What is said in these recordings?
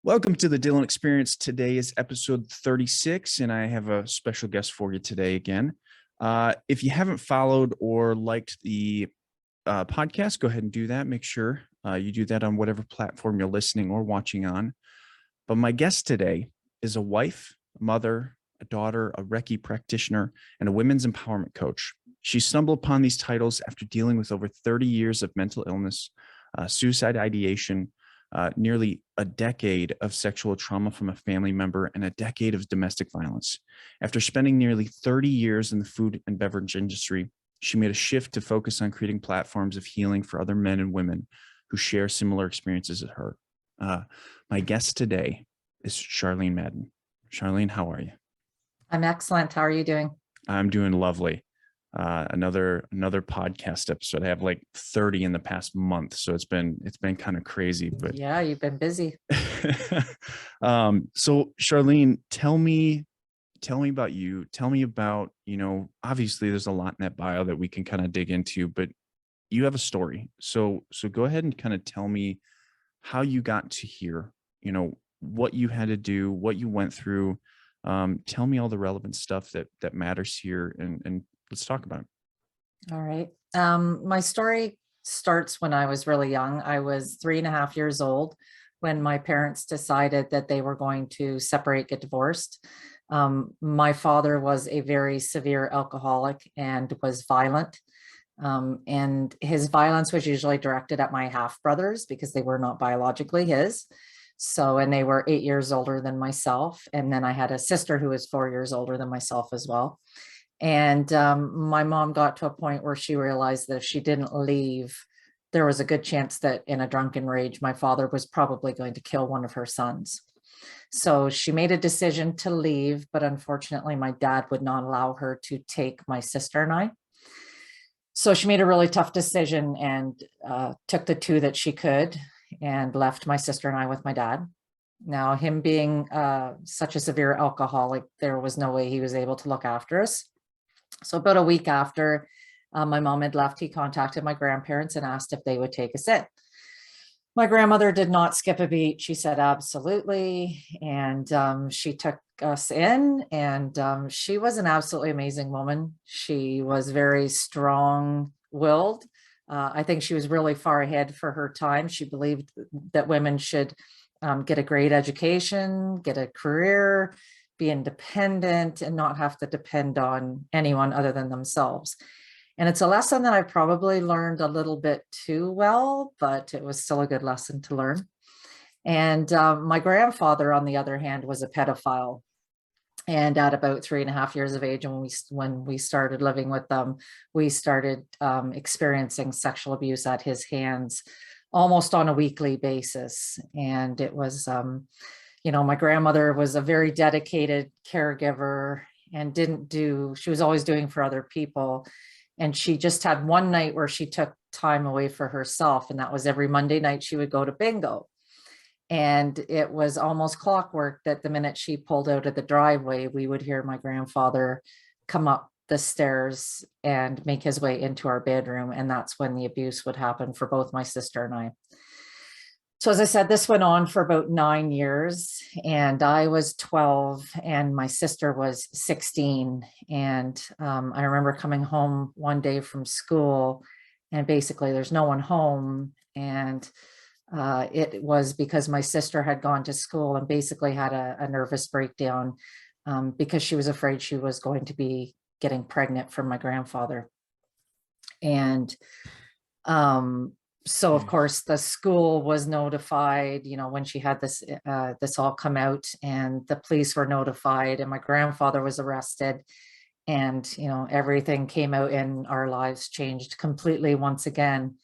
Welcome to the Dylan Experience. Today is episode 36, and I have a special guest for you today again. If you haven't followed or liked the podcast, go ahead and do that. Make sure you do that on whatever platform you're listening or watching on. But my guest today is a wife, a mother, a daughter, a Reiki practitioner, and a women's empowerment coach. She stumbled upon these titles after dealing with over 30 years of mental illness, suicide ideation, nearly a decade of sexual trauma from a family member, and a decade of domestic violence. After spending nearly 30 years in the food and beverage industry, she made a shift to focus on creating platforms of healing for other men and women who share similar experiences as her. My guest today is Charlene Madden. Charlene, how are you? I'm excellent. How are you doing? I'm doing lovely. Another podcast episode. I have like 30 in the past month, so it's been kind of crazy. But yeah, you've been busy. So Charlene, tell me about you. Tell me about, obviously there's a lot in that bio that we can kind of dig into, but you have a story. So go ahead and kind of tell me how you got to here, what you had to do, what you went through. Tell me all the relevant stuff that matters here, and let's talk about it. All right. My story starts when I was really young. I was 3.5 years old when my parents decided that they were going to separate, get divorced. My father was a very severe alcoholic and was violent. And his violence was usually directed at my half brothers because they were not biologically his. So, and they were 8 years older than myself. And then I had a sister who was 4 years older than myself as well. And my mom got to a point where she realized that if she didn't leave, there was a good chance that in a drunken rage, my father was probably going to kill one of her sons. So she made a decision to leave, but unfortunately, my dad would not allow her to take my sister and I. So she made a really tough decision and took the two that she could and left my sister and I with my dad. Now, him being such a severe alcoholic, there was no way he was able to look after us. So about a week after my mom had left, he contacted my grandparents and asked if they would take us in. My grandmother did not skip a beat. She said, absolutely. And she took us in, and she was an absolutely amazing woman. She was very strong-willed. I think she was really far ahead for her time. She believed that women should get a great education, get a career, be independent, and not have to depend on anyone other than themselves. And it's a lesson that I probably learned a little bit too well, but it was still a good lesson to learn. And my grandfather, on the other hand, was a pedophile. And at about 3.5 years of age, when we started living with them, we started experiencing sexual abuse at his hands almost on a weekly basis. And it was, my grandmother was a very dedicated caregiver and she was always doing for other people. And she just had one night where she took time away for herself. And that was every Monday night she would go to bingo. And it was almost clockwork that the minute she pulled out of the driveway, we would hear my grandfather come up the stairs and make his way into our bedroom. And that's when the abuse would happen for both my sister and I. So as I said, this went on for about 9 years, and I was 12 and my sister was 16. And I remember coming home one day from school, and basically there's no one home. And it was because my sister had gone to school and basically had a nervous breakdown because she was afraid she was going to be getting pregnant from my grandfather. And so of course the school was notified, when she had this all come out, and the police were notified, and my grandfather was arrested, and, everything came out and our lives changed completely once again.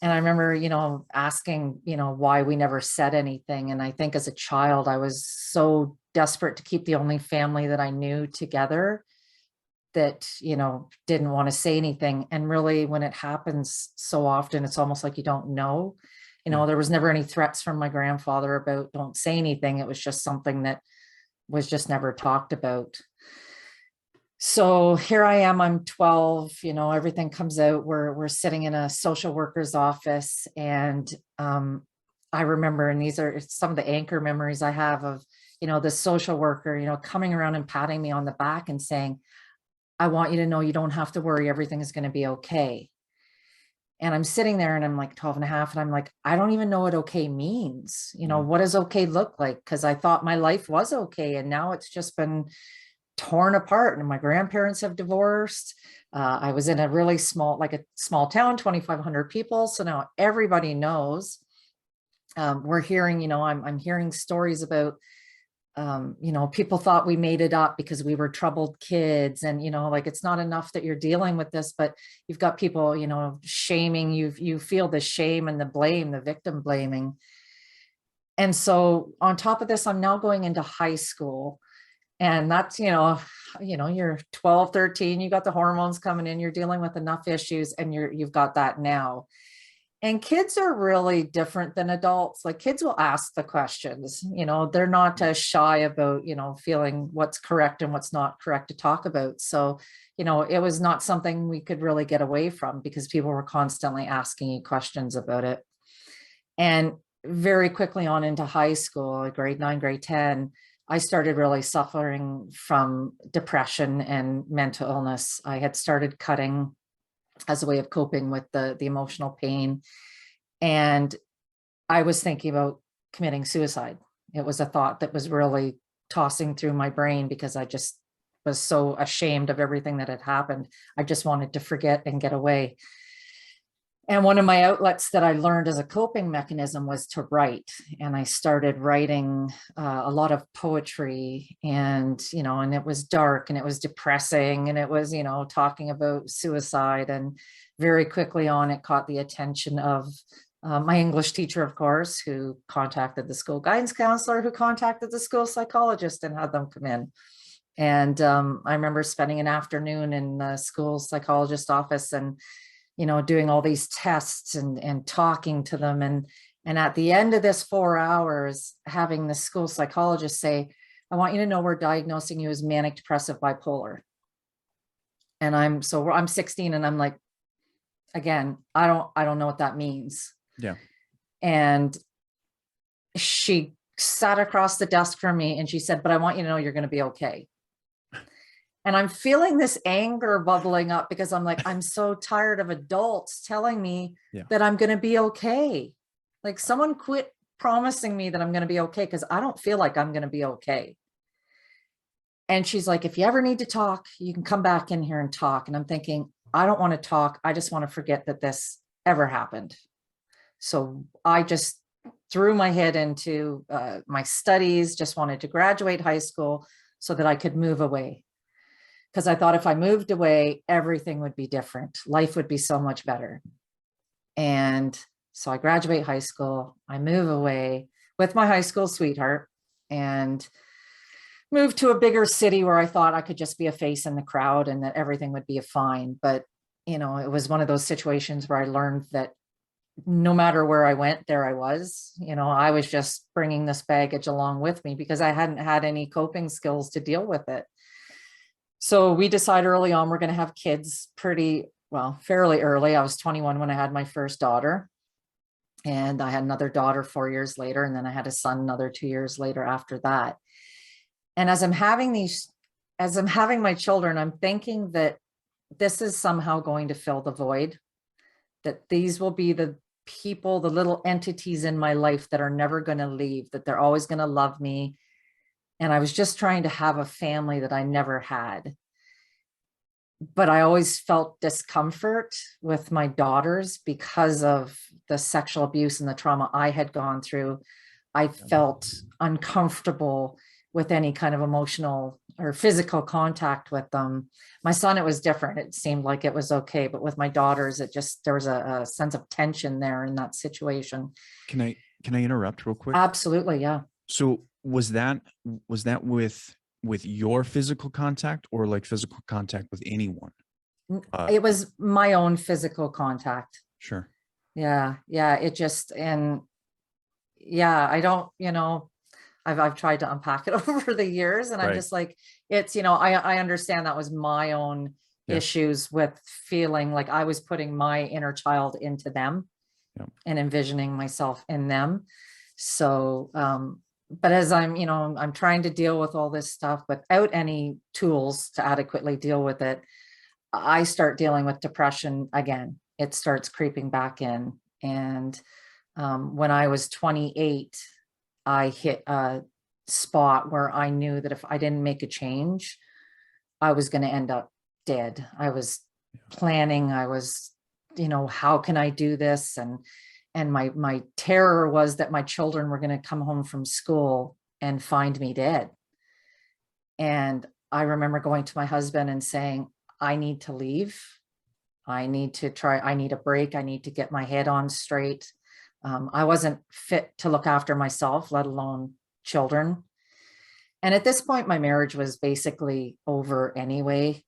And I remember, asking, why we never said anything. And I think as a child, I was so desperate to keep the only family that I knew together that, didn't want to say anything. And really, when it happens so often, it's almost like you don't know. There was never any threats from my grandfather about don't say anything. It was just something that was just never talked about. So here I am, I'm 12, everything comes out. We're sitting in a social worker's office, and I remember, and these are some of the anchor memories I have of, the social worker, coming around and patting me on the back and saying, I want you to know you don't have to worry, everything is going to be okay. And I'm sitting there and I'm like 12 and a half. And I'm like, I don't even know what okay means. What does okay look like? Because I thought my life was okay. And now it's just been torn apart. And my grandparents have divorced. I was in a really small, like a small town, 2,500 people. So now everybody knows. We're hearing, I'm hearing stories about, people thought we made it up because we were troubled kids. And, like, it's not enough that you're dealing with this, but you've got people, shaming you. You feel the shame and the blame, the victim blaming. And so on top of this, I'm now going into high school. And that's, you're 12, 13, you got the hormones coming in, you're dealing with enough issues, and you've got that now. And kids are really different than adults. Like, kids will ask the questions, they're not as shy about, feeling what's correct and what's not correct to talk about. So, it was not something we could really get away from because people were constantly asking you questions about it. And very quickly on into high school, grade 9, grade 10, I started really suffering from depression and mental illness. I had started cutting as a way of coping with the emotional pain. And I was thinking about committing suicide. It was a thought that was really tossing through my brain because I just was so ashamed of everything that had happened. I just wanted to forget and get away. And one of my outlets that I learned as a coping mechanism was to write. And I started writing a lot of poetry, and, and it was dark and it was depressing, and it was, talking about suicide. And very quickly on, it caught the attention of my English teacher, of course, who contacted the school guidance counselor, who contacted the school psychologist and had them come in. And I remember spending an afternoon in the school psychologist office and doing all these tests and talking to them. And at the end of this 4 hours, having the school psychologist say, I want you to know we're diagnosing you as manic depressive bipolar. And I'm 16 and I'm like, again, I don't know what that means. Yeah. And she sat across the desk from me and she said, but I want you to know you're going to be okay. And I'm feeling this anger bubbling up because I'm like, I'm so tired of adults telling me that I'm going to be okay. Like, someone quit promising me that I'm going to be okay, because I don't feel like I'm going to be okay. And she's like, if you ever need to talk, you can come back in here and talk. And I'm thinking, I don't want to talk. I just want to forget that this ever happened. So I just threw my head into my studies, just wanted to graduate high school so that I could move away. Because I thought if I moved away, everything would be different. Life would be so much better. And so I graduate high school, I move away with my high school sweetheart and moved to a bigger city where I thought I could just be a face in the crowd and that everything would be fine. But, it was one of those situations where I learned that no matter where I went, there I was. I was just bringing this baggage along with me because I hadn't had any coping skills to deal with it. So we decided early on, we're going to have kids fairly early. I was 21 when I had my first daughter, and I had another daughter 4 years later. And then I had a son another 2 years later after that. And as I'm having my children, I'm thinking that this is somehow going to fill the void, that these will be the people, the little entities in my life that are never going to leave, that they're always going to love me. And I was just trying to have a family that I never had. But I always felt discomfort with my daughters because of the sexual abuse and the trauma I had gone through. I felt uncomfortable with any kind of emotional or physical contact with them. My son, it was different. It seemed like it was okay. But with my daughters, there was a sense of tension there in that situation. Can I interrupt real quick? Absolutely. Yeah. So was that with your physical contact, or like physical contact with anyone? It was my own physical contact. Sure. Yeah. It just, and I don't, I've tried to unpack it over the years, and I'm just like, it's, I understand that was my own issues with feeling like I was putting my inner child into them, Yeah. and envisioning myself in them. So, but as I'm trying to deal with all this stuff without any tools to adequately deal with it, I start dealing with depression again. It starts creeping back in. And when I was 28, I hit a spot where I knew that if I didn't make a change, I was going to end up dead. I was planning, how can I do this? And my terror was that my children were going to come home from school and find me dead. And I remember going to my husband and saying, I need to leave. I need a break. I need to get my head on straight. I wasn't fit to look after myself, let alone children. And at this point, my marriage was basically over anyway.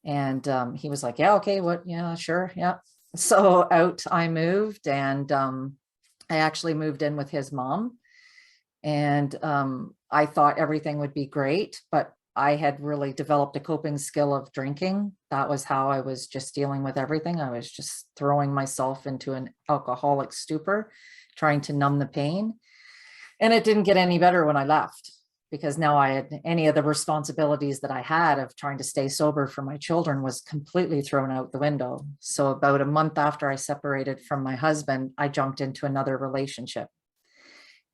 And he was like, yeah, okay, what? Yeah, sure. Yeah. So out I moved, and I actually moved in with his mom. And I thought everything would be great, but I had really developed a coping skill of drinking. That was how I was just dealing with everything. I was just throwing myself into an alcoholic stupor, trying to numb the pain. And it didn't get any better when I left, because now I had any of the responsibilities that I had of trying to stay sober for my children was completely thrown out the window. So about a month after I separated from my husband, I jumped into another relationship.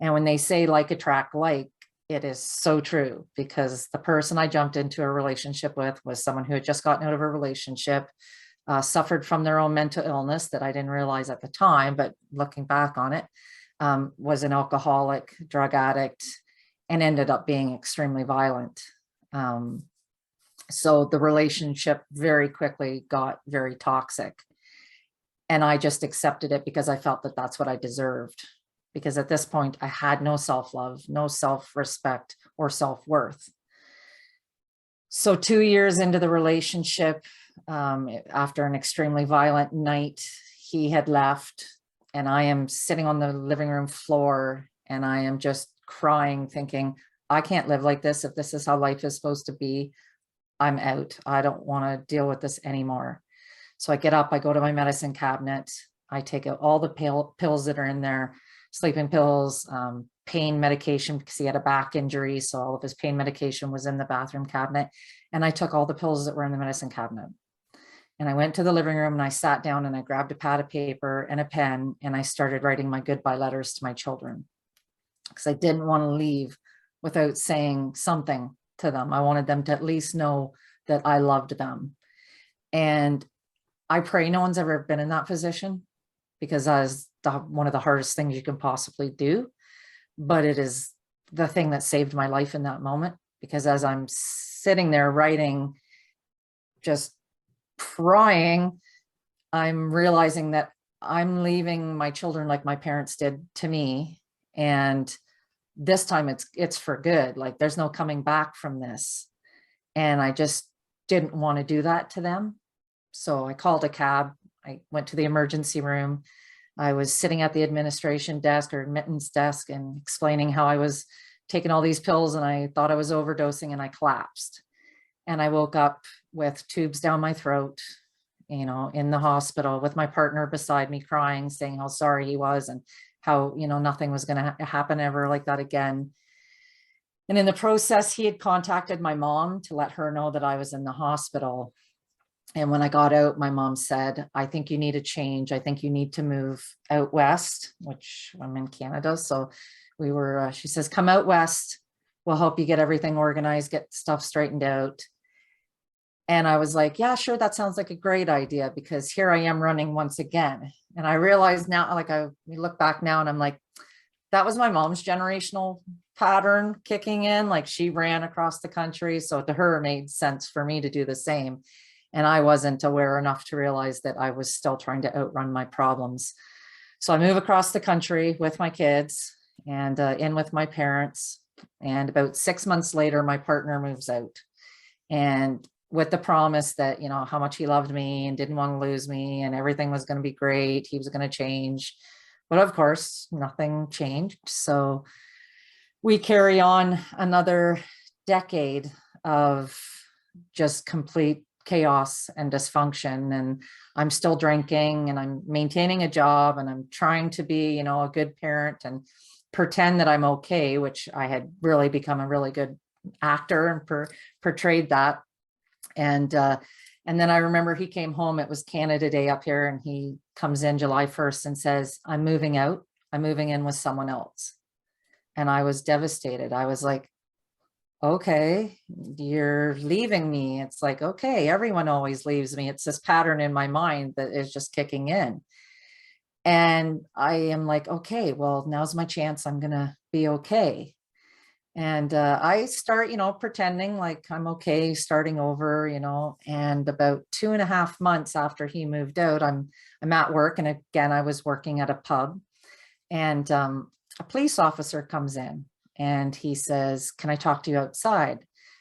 And when they say like attract like, it is so true, because the person I jumped into a relationship with was someone who had just gotten out of a relationship, suffered from their own mental illness that I didn't realize at the time, but looking back on it, was an alcoholic, drug addict, and ended up being extremely violent. So the relationship very quickly got very toxic. And I just accepted it because I felt that that's what I deserved. Because at this point, I had no self-love, no self-respect, or self-worth. So 2 years into the relationship, after an extremely violent night, he had left, and I am sitting on the living room floor, and I am just crying, thinking, I can't live like this. If this is how life is supposed to be, I'm out. I don't want to deal with this anymore. So I get up, I go to my medicine cabinet, I take out all the pills that are in there, sleeping pills, pain medication, because he had a back injury. So all of his pain medication was in the bathroom cabinet. And I took all the pills that were in the medicine cabinet. And I went to the living room and I sat down and I grabbed a pad of paper and a pen, and I started writing my goodbye letters to my children, because I didn't want to leave without saying something to them. I wanted them to at least know that I loved them. And I pray no one's ever been in that position, because that is one of the hardest things you can possibly do. But it is the thing that saved my life in that moment, because as I'm sitting there writing, just crying, I'm realizing that I'm leaving my children like my parents did to me. And this time it's for good. Like there's no coming back from this. And I just didn't want to do that to them. So I called a cab. I went to the emergency room. I was sitting at the administration desk or admittance desk and explaining how I was taking all these pills and I thought I was overdosing, and I collapsed. And I woke up with tubes down my throat, in the hospital with my partner beside me crying, saying how sorry he was and how, nothing was going to happen ever like that again. And in the process, he had contacted my mom to let her know that I was in the hospital. And when I got out, my mom said, I think you need a change. I think you need to move out west, which I'm in Canada. So she says, come out west. We'll help you get everything organized, get stuff straightened out. And I was like, yeah, sure. That sounds like a great idea, because here I am running once again. And I realize now, we look back now and I'm like, that was my mom's generational pattern kicking in. Like she ran across the country. So to her, it made sense for me to do the same. And I wasn't aware enough to realize that I was still trying to outrun my problems. So I move across the country with my kids and in with my parents. And about 6 months later, my partner moves out. And with the promise that, how much he loved me and didn't want to lose me and everything was going to be great. He was going to change. But of course, nothing changed. So we carry on another decade of just complete chaos and dysfunction, and I'm still drinking, and I'm maintaining a job, and I'm trying to be, a good parent and pretend that I'm okay, which I had really become a really good actor and portrayed that. And then I remember he came home, it was Canada Day up here, and he comes in July 1st and says, I'm moving out. I'm moving in with someone else. And I was devastated. I was like, okay, you're leaving me. It's like, okay, everyone always leaves me. It's this pattern in my mind that is just kicking in. And I am like, okay, well, now's my chance. I'm going to be okay. And I start, pretending like I'm okay, starting over, and about 2.5 months after he moved out, I'm at work. And again, I was working at a pub, and a police officer comes in and he says, can I talk to you outside?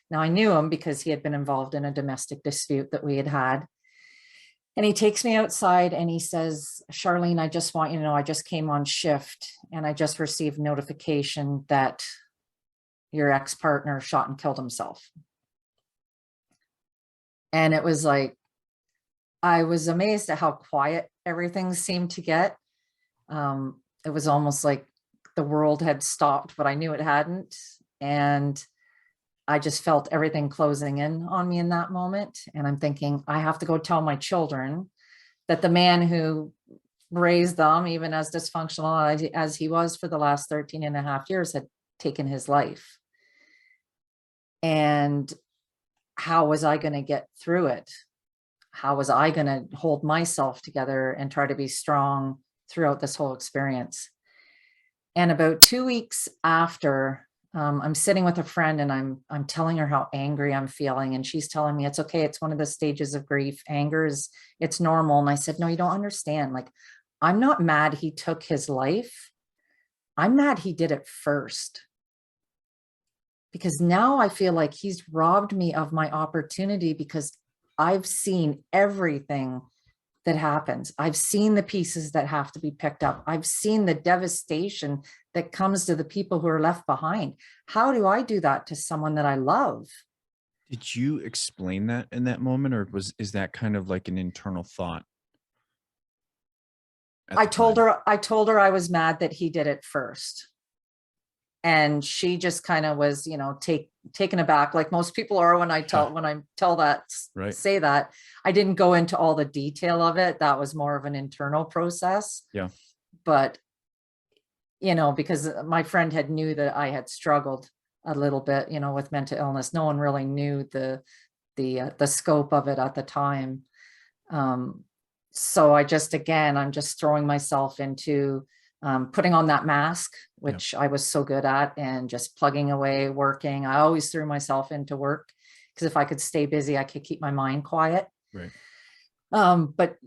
Now I knew him because he had been involved in a domestic dispute that we had had. And he takes me outside and he says, Charlene, I just want you to know, I just came on shift and I just received notification that your ex-partner shot and killed himself. And it was like, I was amazed at how quiet everything seemed to get. It was almost like the world had stopped, but I knew it hadn't. And I just felt everything closing in on me in that moment. And I'm thinking, I have to go tell my children that the man who raised them, even as dysfunctional as he was for the last 13.5 years, had taken his life. And how was I going to get through it? How was I going to hold myself together and try to be strong throughout this whole experience? And about 2 weeks after, I'm sitting with a friend and I'm telling her how angry I'm feeling. And she's telling me, it's okay. It's one of the stages of grief. Anger it's normal. And I said, no, you don't understand. Like, I'm not mad he took his life. I'm mad he did it first. Because now I feel like he's robbed me of my opportunity, because I've seen everything that happens. I've seen the pieces that have to be picked up. I've seen the devastation that comes to the people who are left behind. How do I do that to someone that I love? Did you explain that in that moment, or is that kind of like an internal thought? I told her I was mad that he did it first. And she just kind of was, taken aback, like most people are when I tell that, right. Say that. I didn't go into all the detail of it. That was more of an internal process. Yeah. But, because my friend knew that I had struggled a little bit, with mental illness. No one really knew the scope of it at the time. So I'm just throwing myself into putting on that mask, which I was so good at, and just plugging away, working. I always threw myself into work, because if I could stay busy, I could keep my mind quiet. Right. But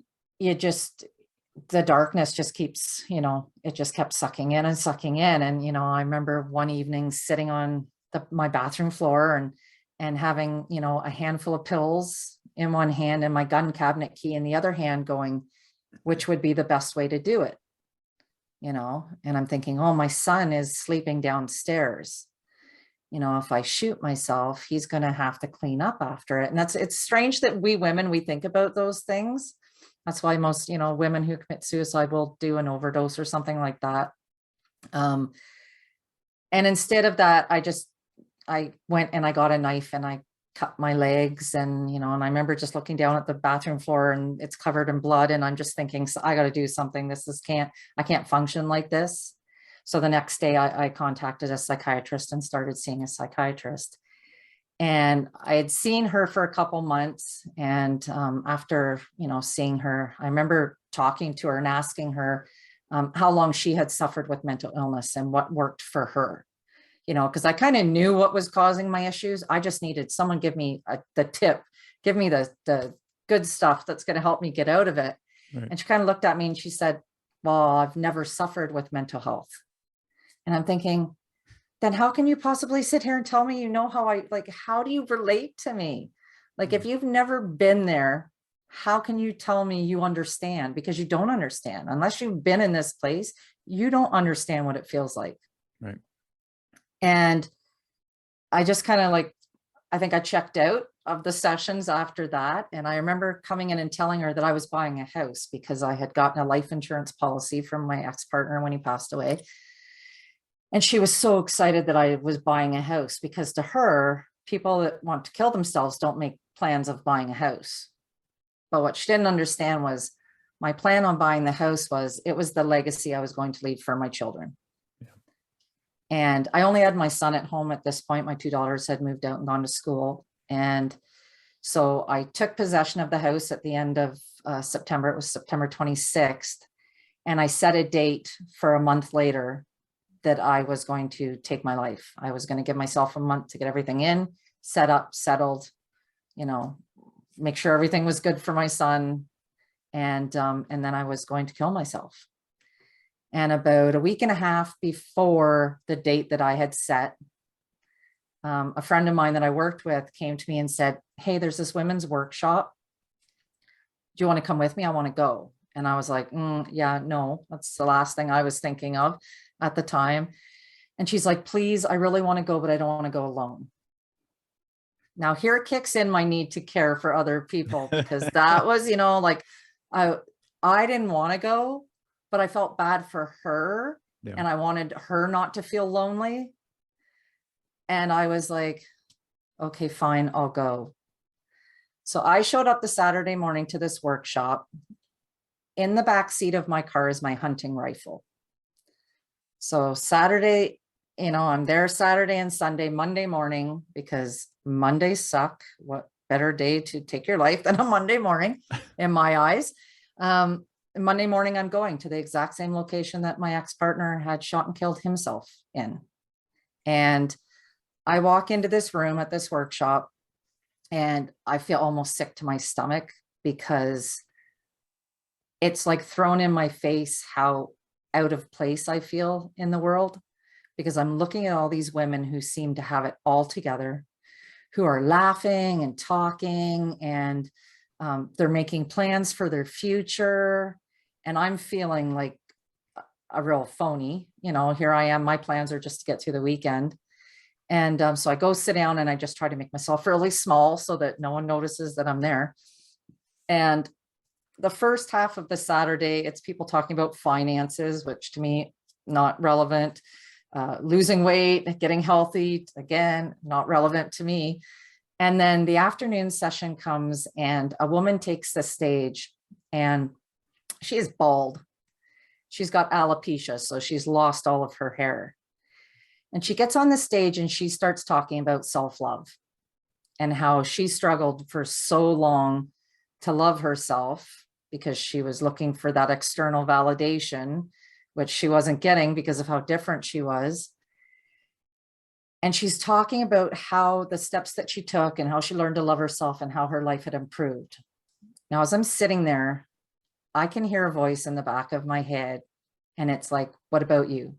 the darkness just keeps, it just kept sucking in and sucking in. And, I remember one evening sitting on my bathroom floor and having, a handful of pills in one hand and my gun cabinet key in the other hand, going, which would be the best way to do it? And I'm thinking, oh, my son is sleeping downstairs. If I shoot myself, he's going to have to clean up after it. And it's strange that we women, we think about those things. That's why most, women who commit suicide will do an overdose or something like that. And instead of that, I went and I got a knife and I cut my legs, and and I remember just looking down at the bathroom floor and it's covered in blood, and I'm just thinking, so I got to do something. I can't function like this. So the next day I contacted a psychiatrist and started seeing a psychiatrist, and I had seen her for a couple months. And after seeing her, I remember talking to her and asking her how long she had suffered with mental illness and what worked for her. Because I kind of knew what was causing my issues. I just needed someone give me the tip, give me the good stuff that's going to help me get out of it. Right. And she kind of looked at me and she said, well, I've never suffered with mental health. And I'm thinking, then how can you possibly sit here and tell me, how do you relate to me? Like, if you've never been there, how can you tell me you understand? Because you don't understand. Unless you've been in this place, you don't understand what it feels like. Right. And I just kind of I think I checked out of the sessions after that. And I remember coming in and telling her that I was buying a house because I had gotten a life insurance policy from my ex-partner when he passed away. And she was so excited that I was buying a house, because to her, people that want to kill themselves don't make plans of buying a house. But what she didn't understand was my plan on buying the house was, it was the legacy I was going to leave for my children. Yeah. And I only had my son at home at this point. My two daughters had moved out and gone to school. And so I took possession of the house at the end of September. It was September 26th. And I set a date for a month later that I was going to take my life. I was going to give myself a month to get everything in, set up, settled, you know, make sure everything was good for my son. And then I was going to kill myself. And about a week and a half before the date that I had set, a friend of mine that I worked with came to me and said, hey, there's this women's workshop. Do you want to come with me? I want to go. And I was like, yeah, no, that's the last thing I was thinking of at the time. And she's like, please, I really want to go, but I don't want to go alone. Now here it kicks in my need to care for other people, because that was, you know, like I didn't want to go, but I felt bad for her. Yeah. And I wanted her not to feel lonely. And I was like, okay, fine, I'll go. So I showed up the Saturday morning to this workshop. In the back seat of my car is my hunting rifle. So Saturday, you know, I'm there Saturday and Sunday. Monday morning, because Mondays suck. What better day to take your life than a Monday morning in my eyes. Monday morning, I'm going to the exact same location that my ex-partner had shot and killed himself in. And I walk into this room at this workshop and I feel almost sick to my stomach, because it's like thrown in my face how out of place I feel in the world, because I'm looking at all these women who seem to have it all together, who are laughing and talking, and they're making plans for their future. And I'm feeling like a real phony. You know, here I am, my plans are just to get through the weekend. And so I go sit down and I just try to make myself really small so that no one notices that I'm there. And the first half of the Saturday, it's people talking about finances, which to me, not relevant. Losing weight, getting healthy, again, not relevant to me. And then the afternoon session comes and a woman takes the stage, and she is bald. She's got alopecia, so she's lost all of her hair. And she gets on the stage and she starts talking about self-love and how she struggled for so long to love herself, because she was looking for that external validation, which she wasn't getting because of how different she was. And she's talking about how the steps that she took and how she learned to love herself and how her life had improved. Now, as I'm sitting there, I can hear a voice in the back of my head, and it's like, what about you?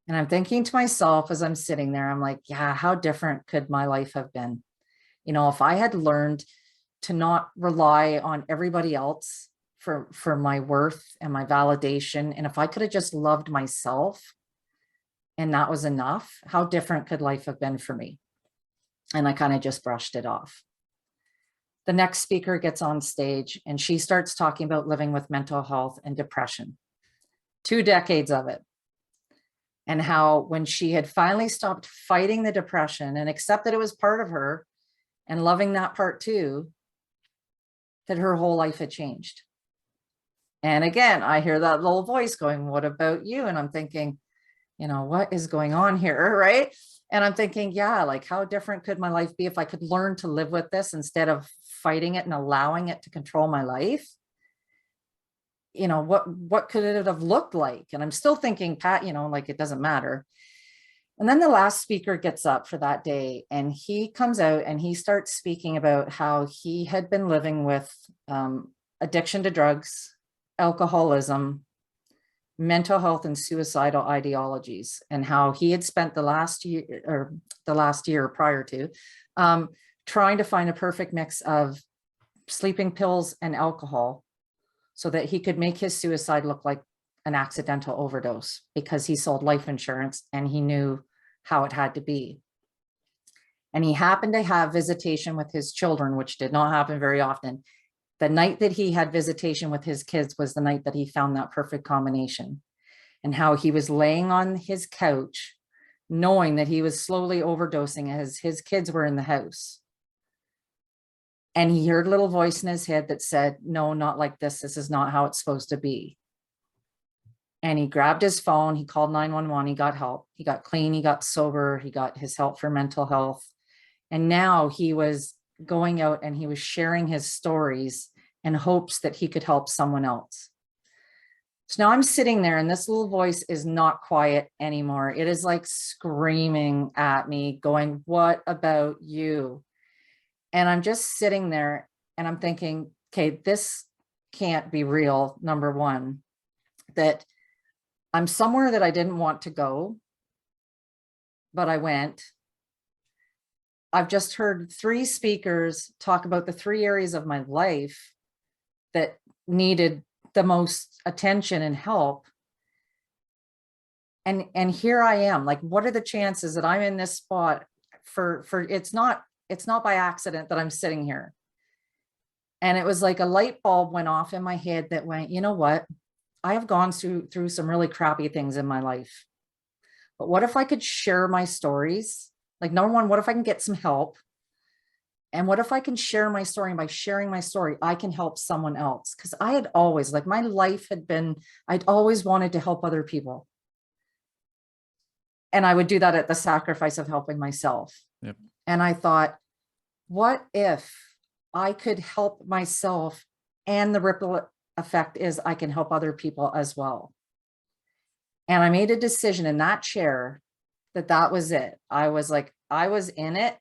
And I'm thinking to myself as I'm sitting there, I'm like, yeah, how different could my life have been? You know, if I had learned to not rely on everybody else for my worth and my validation, and if I could have just loved myself and that was enough, how different could life have been for me? And I kind of just brushed it off. The next speaker gets on stage and she starts talking about living with mental health and depression, 2 decades of it. And how when she had finally stopped fighting the depression and accepted it was part of her and loving that part too, that her whole life had changed. And again, I hear that little voice going, what about you? And I'm thinking, you know, what is going on here, right? And I'm thinking, yeah, like how different could my life be if I could learn to live with this instead of fighting it and allowing it to control my life? You know, what could it have looked like? And I'm still thinking, Pat, you know, like it doesn't matter. And then the last speaker gets up for that day and he comes out and he starts speaking about how he had been living with addiction to drugs, alcoholism, mental health, and suicidal ideologies, and how he had spent the last year prior to trying to find a perfect mix of sleeping pills and alcohol so that he could make his suicide look like an accidental overdose, because he sold life insurance and he knew how it had to be. And he happened to have visitation with his children, which did not happen very often. The night that he had visitation with his kids was the night that he found that perfect combination, and how he was laying on his couch, knowing that he was slowly overdosing as his kids were in the house. And he heard a little voice in his head that said, no, not like this. This is not how it's supposed to be. And he grabbed his phone, he called 911, he got help, he got clean, he got sober, he got his help for mental health. And now he was going out and he was sharing his stories in hopes that he could help someone else. So now I'm sitting there and this little voice is not quiet anymore. It is like screaming at me, going, what about you? And I'm just sitting there and I'm thinking, okay, this can't be real. Number one, that I'm somewhere that I didn't want to go, but I went. I've just heard 3 speakers talk about the 3 areas of my life that needed the most attention and help. And here I am, like, what are the chances that I'm in this spot for it's not by accident that I'm sitting here. And it was like a light bulb went off in my head that went, you know what? I have gone through some really crappy things in my life. But what if I could share my stories? Like, number one, what if I can get some help? And what if I can share my story? And by sharing my story, I can help someone else. Because I had always, like, my life had been, I'd always wanted to help other people. And I would do that at the sacrifice of helping myself. Yep. And I thought, what if I could help myself, and the ripple effect is I can help other people as well. And I made a decision in that chair that was it. I was like, I was in it,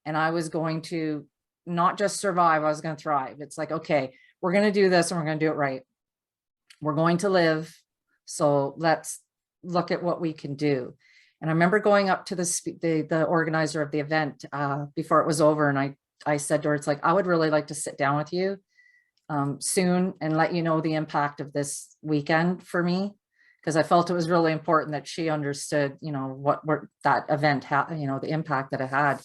and I was going to not just survive, I was going to thrive. It's like, okay, we're going to do this and we're going to do it right. We're going to live. So let's look at what we can do. And I remember going up to the organizer of the event before it was over. And I said to her, it's like, I would really like to sit down with you soon and let you know the impact of this weekend for me. Because I felt it was really important that she understood, you know, what that event had, you know, the impact that it had.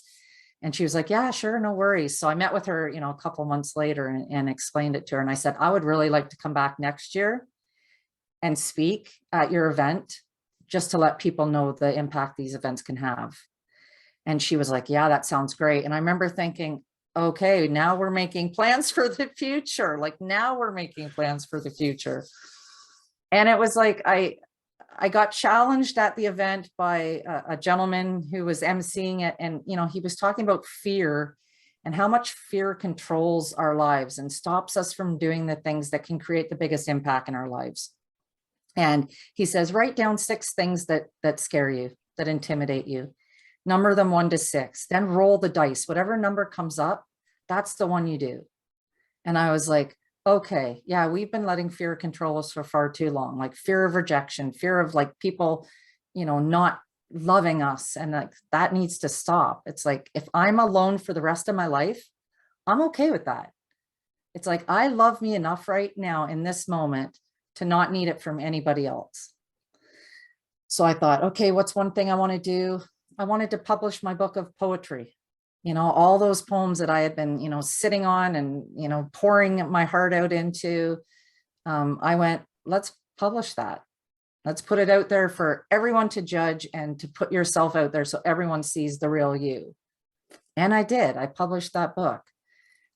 And she was like, yeah, sure, no worries. So I met with her, you know, a couple of months later and explained it to her. And I said, I would really like to come back next year and speak at your event, just to let people know the impact these events can have. And she was like, yeah, that sounds great. And I remember thinking, okay, now we're making plans for the future. Like, now we're making plans for the future. And it was like, I got challenged at the event by a gentleman who was emceeing it. And, you know, he was talking about fear and how much fear controls our lives and stops us from doing the things that can create the biggest impact in our lives. And he says, write down 6 things that scare you, that intimidate you. Number them 1 to 6, then roll the dice. Whatever number comes up, that's the one you do. And I was like, okay, yeah, we've been letting fear control us for far too long. Like fear of rejection, fear of like people, you know, not loving us. And like, that needs to stop. It's like, if I'm alone for the rest of my life, I'm okay with that. It's like, I love me enough right now in this moment to not need it from anybody else. So I thought, okay, what's one thing I want to do? I wanted to publish my book of poetry. You know, all those poems that I had been, you know, sitting on and, you know, pouring my heart out into, I went, let's publish that. Let's put it out there for everyone to judge and to put yourself out there so everyone sees the real you. And I did. I published that book.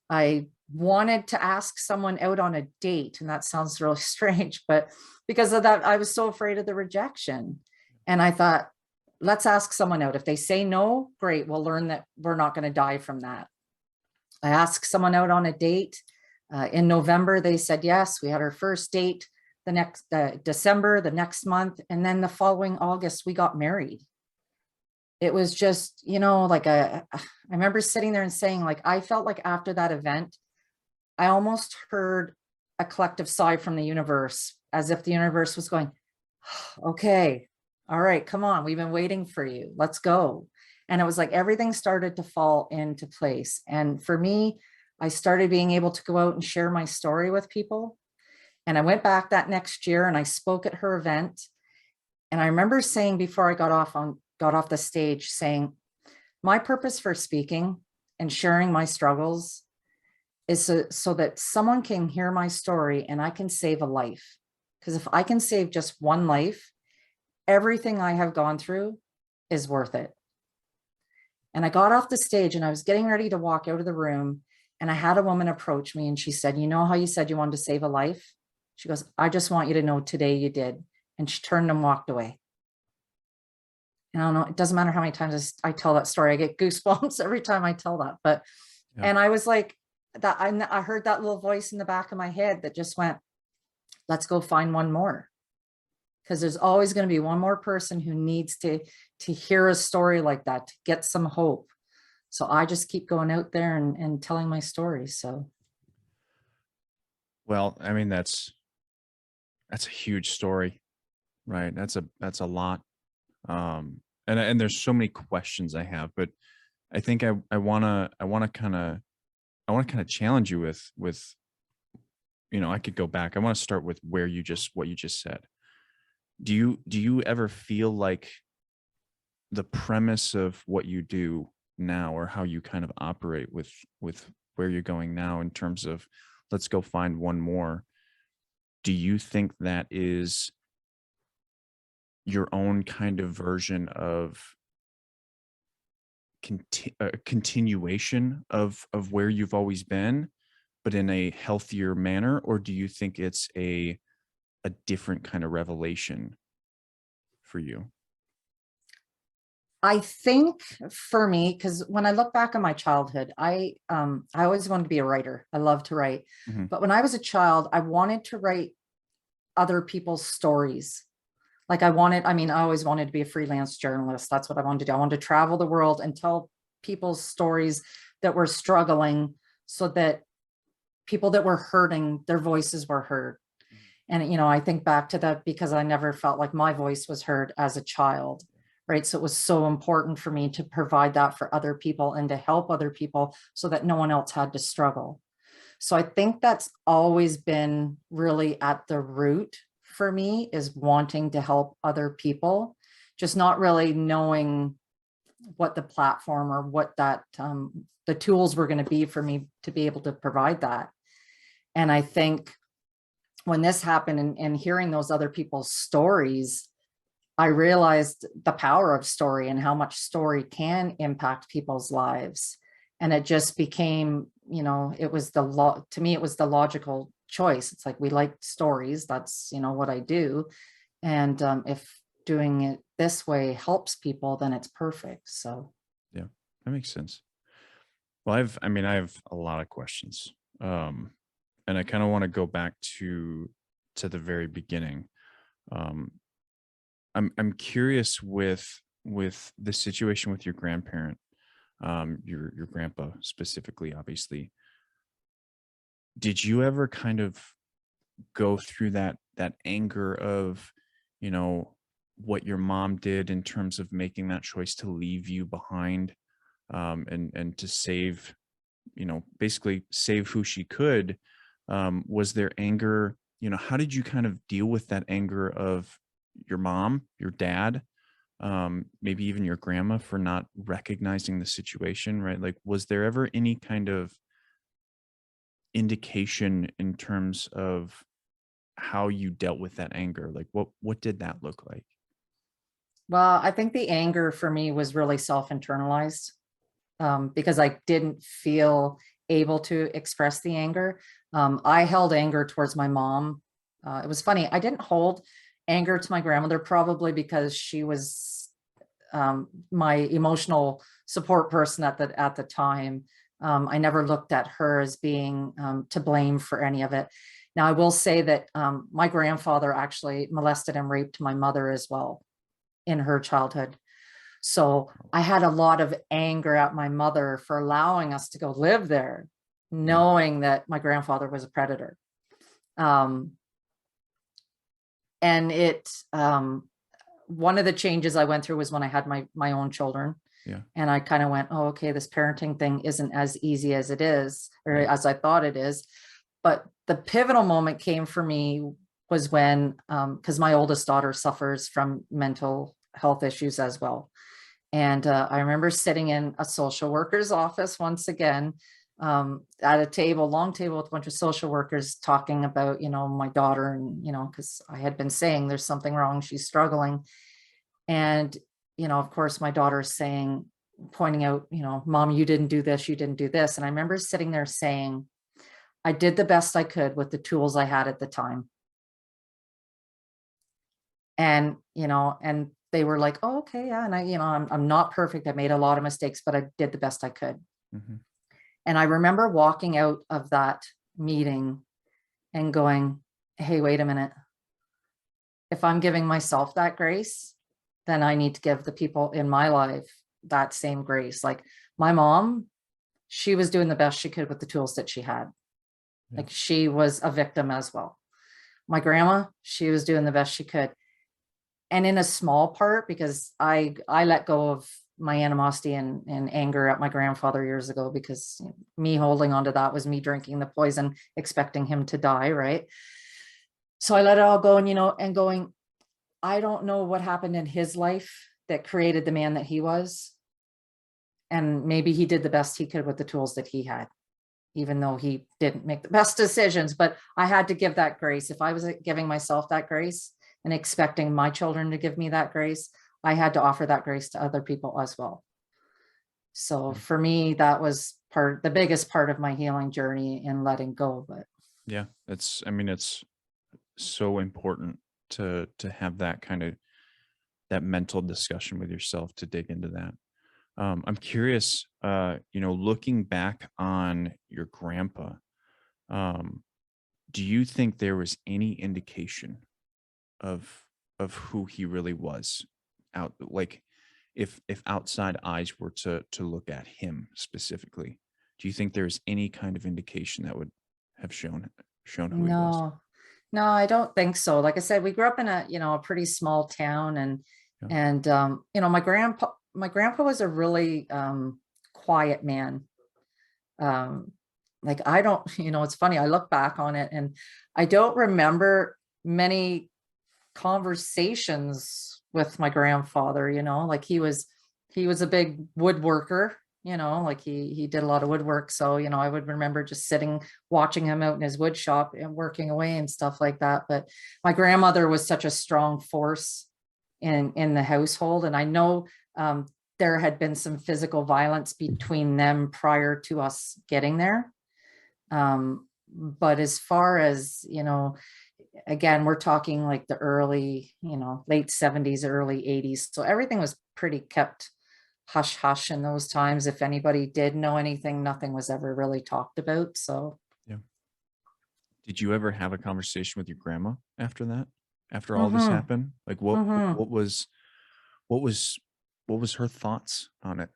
I wanted to ask someone out on a date, and that sounds really strange, but because of that, I was so afraid of the rejection. And I thought, let's ask someone out. If they say no, great, we'll learn that we're not going to die from that. I asked someone out on a date. In November, they said yes. We had our first date. The next December, the next month, and then the following August, we got married. It was just, you know, like I remember sitting there and saying, like, I felt like after that event, I almost heard a collective sigh from the universe, as if the universe was going, okay, all right, come on, we've been waiting for you, let's go. And it was like everything started to fall into place. And for me, I started being able to go out and share my story with people. And I went back that next year and I spoke at her event. And I remember saying before I got off the stage, saying, My purpose for speaking and sharing my struggles is so that someone can hear my story and I can save a life. Because if I can save just one life, everything I have gone through is worth it. And I got off the stage and I was getting ready to walk out of the room. And I had a woman approach me and she said, you know how you said you wanted to save a life? She goes, I just want you to know today you did. And she turned and walked away. And I don't know, it doesn't matter how many times I tell that story. I get goosebumps every time I tell that. But, Yeah. and I was like, that I heard that little voice in the back of my head that just went, let's go find one more. Because there's always going to be one more person who needs to hear a story like that, to get some hope. So I just keep going out there and telling my story. So. Well, I mean, that's a huge story, right? That's a lot. And there's so many questions I have, but I think I wanna kind of challenge you with, I could go back. I want to start with what you just said. Do you ever feel like the premise of what you do now, or how you kind of operate with where you're going now in terms of let's go find one more, do you think that is your own kind of version of a continuation of where you've always been, but in a healthier manner? Or do you think it's a different kind of revelation for you? I think for me, because when I look back on my childhood, I always wanted to be a writer. I love to write. Mhm. But when I was a child, I wanted to write other people's stories. Like I always wanted to be a freelance journalist. That's what I wanted to do. I wanted to travel the world and tell people's stories that were struggling, so that people that were hurting, their voices were heard. And, I think back to that because I never felt like my voice was heard as a child, right? So it was so important for me to provide that for other people and to help other people so that no one else had to struggle. So I think that's always been really at the root for me, is wanting to help other people, just not really knowing what the platform or what that the tools were going to be for me to be able to provide that. And I think when this happened and hearing those other people's stories, I realized the power of story and how much story can impact people's lives. And it just became, it was to me, it was the logical choice. It's like, we like stories. That's, what I do. And if doing it this way helps people, then it's perfect. So. Yeah, that makes sense. Well, I have a lot of questions. And I kind of want to go back to the very beginning. Um, I'm curious with the situation with your grandparent, your grandpa specifically, obviously. Did you ever kind of go through that anger of, you know, what your mom did in terms of making that choice to leave you behind, and to save, basically save who she could? Was there anger? How did you kind of deal with that anger of your mom, your dad, maybe even your grandma for not recognizing the situation, right? Like, was there ever any kind of indication in terms of how you dealt with that anger? Like, what did that look like? Well, I think the anger for me was really self-internalized, because I didn't feel able to express the anger. I held anger towards my mom. It was funny. I didn't hold anger to my grandmother, probably because she was my emotional support person at the time. I never looked at her as being to blame for any of it. Now, I will say that my grandfather actually molested and raped my mother as well in her childhood. So I had a lot of anger at my mother for allowing us to go live there, Yeah. knowing that my grandfather was a predator. And one of the changes I went through was when I had my own children. Yeah. And I kind of went, oh, okay, this parenting thing isn't as easy as it is, or Right. as I thought it is. But the pivotal moment came for me was when, because my oldest daughter suffers from mental health issues as well. And I remember sitting in a social worker's office once again, at a table, long table with a bunch of social workers talking about, my daughter, and, because I had been saying there's something wrong, she's struggling. And, of course, my daughter's saying, pointing out, Mom, you didn't do this, you didn't do this. And I remember sitting there saying, I did the best I could with the tools I had at the time. And, and they were like, oh, okay, yeah. And I'm not perfect. I made a lot of mistakes, but I did the best I could. Mhm. And I remember walking out of that meeting and going, hey, wait a minute. If I'm giving myself that grace, then I need to give the people in my life that same grace. Like my mom, she was doing the best she could with the tools that she had. Yeah. Like she was a victim as well. My grandma, she was doing the best she could. And in a small part, because I let go of my animosity and anger at my grandfather years ago, because me holding on to that was me drinking the poison, expecting him to die, right? So I let it all go, and going, I don't know what happened in his life that created the man that he was. And maybe he did the best he could with the tools that he had, even though he didn't make the best decisions. But I had to give that grace. If I was giving myself that grace and expecting my children to give me that grace, I had to offer that grace to other people as well. So for me, that was the biggest part of my healing journey in letting go of it. Yeah, I mean, it's so important to have that kind of that mental discussion with yourself to dig into that. I'm curious, looking back on your grandpa, um, do you think there was any indication of who he really was out, like if outside eyes were to look at him specifically, do you think there's any kind of indication that would have shown who he was? No, I don't think so. Like I said, we grew up in a pretty small town, Yeah. and my grandpa was a really quiet man. Um, like I don't, it's funny, I look back on it and I don't remember many conversations with my grandfather, like he was a big woodworker, like he did a lot of woodwork. So, I would remember just sitting, watching him out in his wood shop and working away and stuff like that. But my grandmother was such a strong force in the household. And I know there had been some physical violence between them prior to us getting there. But as far as, again, we're talking like the early, late 70s, early 80s. So everything was pretty kept hush hush in those times. If anybody did know anything, nothing was ever really talked about. So, Yeah. Did you ever have a conversation with your grandma after that? After all this mhm, happened? Like what mhm. what was what was what was her thoughts on it?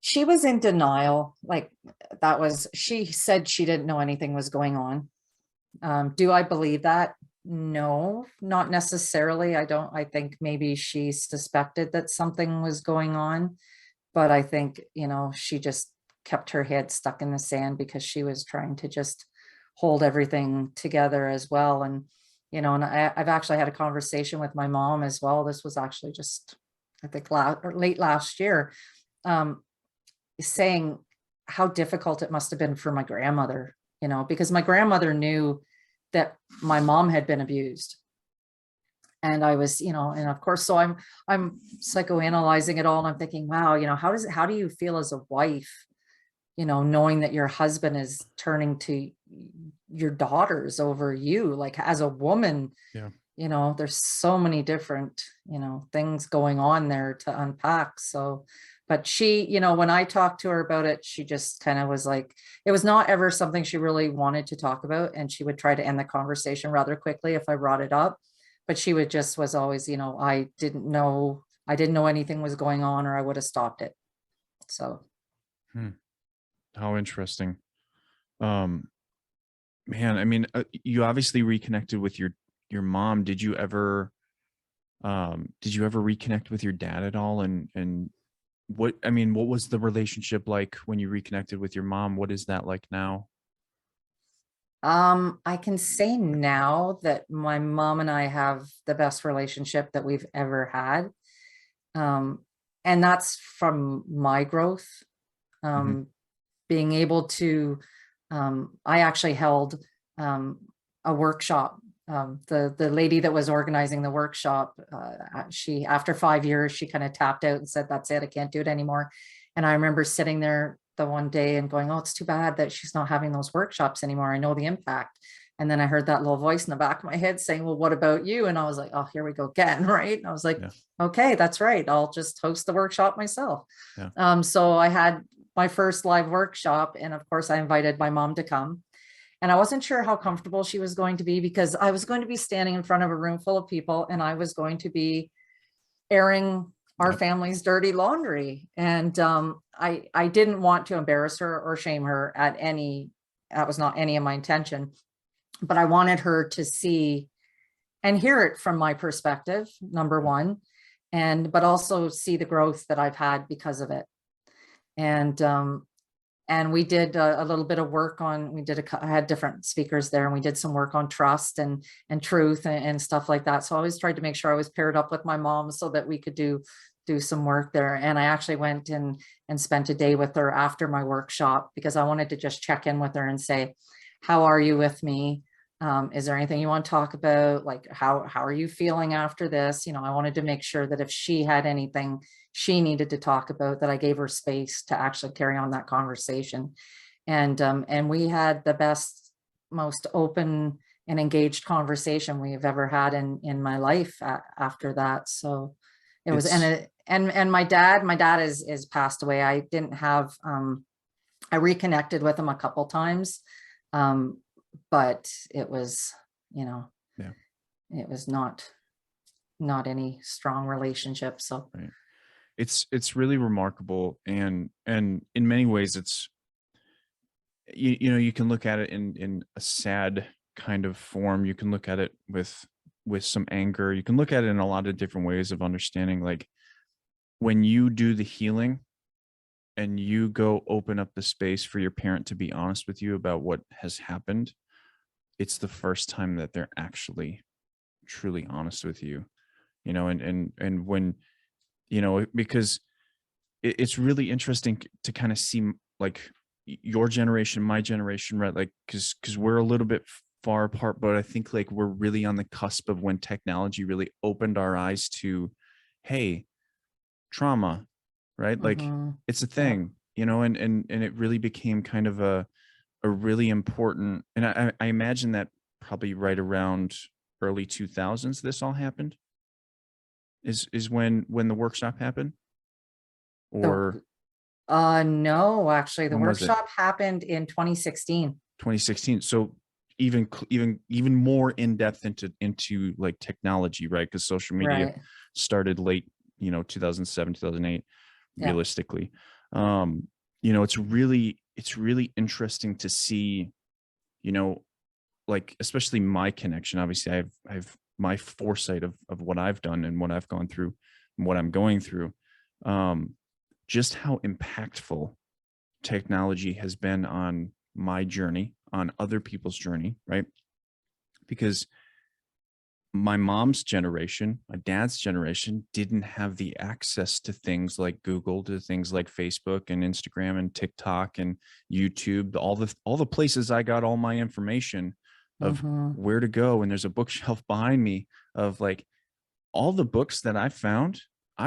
She was in denial. Like she said she didn't know anything was going on. Do I believe that? No, not necessarily. I think maybe she suspected that something was going on, but I think, she just kept her head stuck in the sand because she was trying to just hold everything together as well. And I've actually had a conversation with my mom as well. This was actually just, I think, late last year, um, saying how difficult it must have been for my grandmother, because my grandmother knew that my mom had been abused. And I was, and of course, so I'm psychoanalyzing it all, and I'm thinking, wow, how do you feel as a wife, knowing that your husband is turning to your daughters over you, like as a woman, Yeah. there's so many different, things going on there to unpack. So, but she, when I talked to her about it, she just kind of was like, it was not ever something she really wanted to talk about. And she would try to end the conversation rather quickly if I brought it up. But she was always, I didn't know anything was going on, or I would have stopped it. So, Hmm. How interesting. Um, Man, I mean, you obviously reconnected with your mom. Did you ever reconnect with your dad at all? And what was the relationship like when you reconnected with your mom? What is that like now? I can say now that my mom and I have the best relationship that we've ever had. And that's from my growth, Mhm. being able to, I actually held a workshop. The lady that was organizing the workshop, she, after 5 years, she kind of tapped out and said, "That's it, I can't do it anymore." And I remember sitting there the one day and going, "Oh, it's too bad that she's not having those workshops anymore. I know the impact." And then I heard that little voice in the back of my head saying, "Well, what about you?" And I was like, "Oh, here we go again." Right. And I was like, Yeah. "Okay, that's right. I'll just host the workshop myself." Yeah. So I had my first live workshop, and of course I invited my mom to come. And I wasn't sure how comfortable she was going to be, because I was going to be standing in front of a room full of people, and I was going to be airing our Yep. family's dirty laundry. And I didn't want to embarrass her or shame her at any, that was not any of my intention, but I wanted her to see and hear it from my perspective, number one, and but also see the growth that I've had because of it. And we did a little bit of work on, I had different speakers there, and we did some work on trust and truth and stuff like that. So I always tried to make sure I was paired up with my mom so that we could do some work there. And I actually went and spent a day with her after my workshop, because I wanted to just check in with her and say, "How are you with me? Is there anything you want to talk about? Like, how are you feeling after this?" I wanted to make sure that if she had anything she needed to talk about, that I gave her space to actually carry on that conversation. And we had the best, most open and engaged conversation we've ever had in my life after that. So it was, It's and my dad is passed away. I didn't have, I reconnected with him a couple times. Um, but it was, you know, yeah. it was not any strong relationship. So Right. It's really remarkable, and in many ways it's, you know, you can look at it in a sad kind of form. You can look at it with some anger. You can look at it in a lot of different ways of understanding, like when you do the healing and you go open up the space for your parent to be honest with you about what has happened, it's the first time that they're actually truly honest with you, you know. And when, you know, because it's really interesting to kind of see, like, your generation, my generation, right? Like, because we're a little bit far apart, but I think like we're really on the cusp of when technology really opened our eyes to, hey, trauma, right? Like, mhm, it's a yeah. thing, you know. And it really became kind of a really important, and I imagine that probably right around early 2000s this all happened, is when the workshop happened, So or no, actually the when was it? workshop happened in 2016. 2016. So even even more in depth into like technology, right? Because social media Right. started late, you know, 2007, 2008, Yeah. realistically. um you know, it's really interesting to see, you know, like, especially my connection. Obviously I've my foresight of what I've done and what I've gone through and what I'm going through, um just how impactful technology has been on my journey, on other people's journey, right? Because my mom's generation, my dad's generation didn't have the access to things like Google, to things like Facebook and Instagram and TikTok and YouTube, all the places I got all my information of Mhm, where to go. And there's a bookshelf behind me of like all the books that I've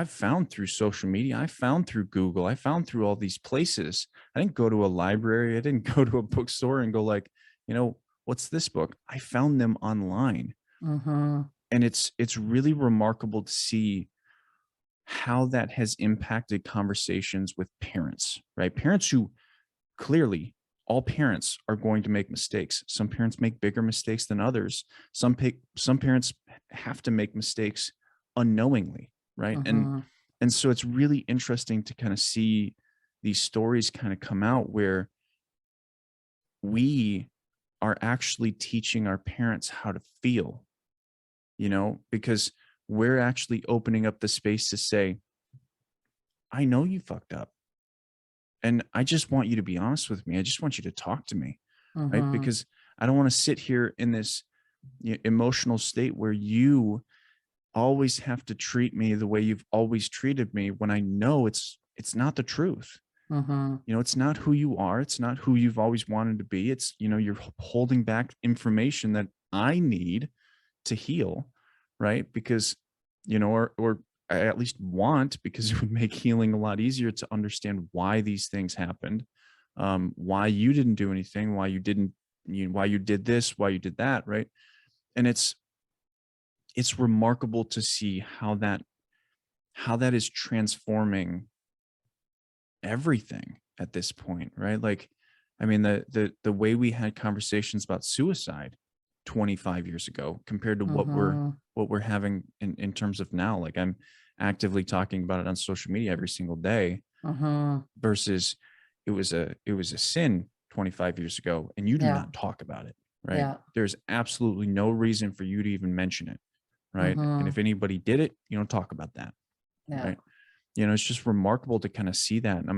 found through social media. I found through Google. I found through all these places. I didn't go to a library. I didn't go to a bookstore and go like, you know, what's this book? I found them online. mhm, And it's really remarkable to see how that has impacted conversations with parents, right? Parents who clearly, all parents are going to make mistakes. Some parents make bigger mistakes than others. Some parents have to make mistakes unknowingly, right? mhm, And so it's really interesting to kind of see these stories kind of come out where we are actually teaching our parents how to feel, you know, because we're actually opening up the space to say, I know you fucked up. And I just want you to be honest with me. I just want you to talk to me, right? mhm, Because I don't want to sit here in this emotional state where you always have to treat me the way you've always treated me when I know it's not the truth. Mhm. You know, it's not who you are. It's not who you've always wanted to be. It's, you know, you're holding back information that I need to heal, right? Because, you know, or I at least want, because it would make healing a lot easier to understand why these things happened, why you didn't do anything, why you didn't, why you did this, why you did that, right? And it's remarkable to see how that is transforming everything at this point, right? Like, I mean, the way we had conversations about suicide 25 years ago compared to Mhm. what we're having in terms of now. Like, I'm actively talking about it on social media every single day Mhm. versus it was a sin 25 years ago and you do Yeah. not talk about it, right? Yeah. There's absolutely no reason for you to even mention it, right? And if Mhm. anybody did it, you don't talk about that, Yeah. right? You know, it's just remarkable to kind of see that. And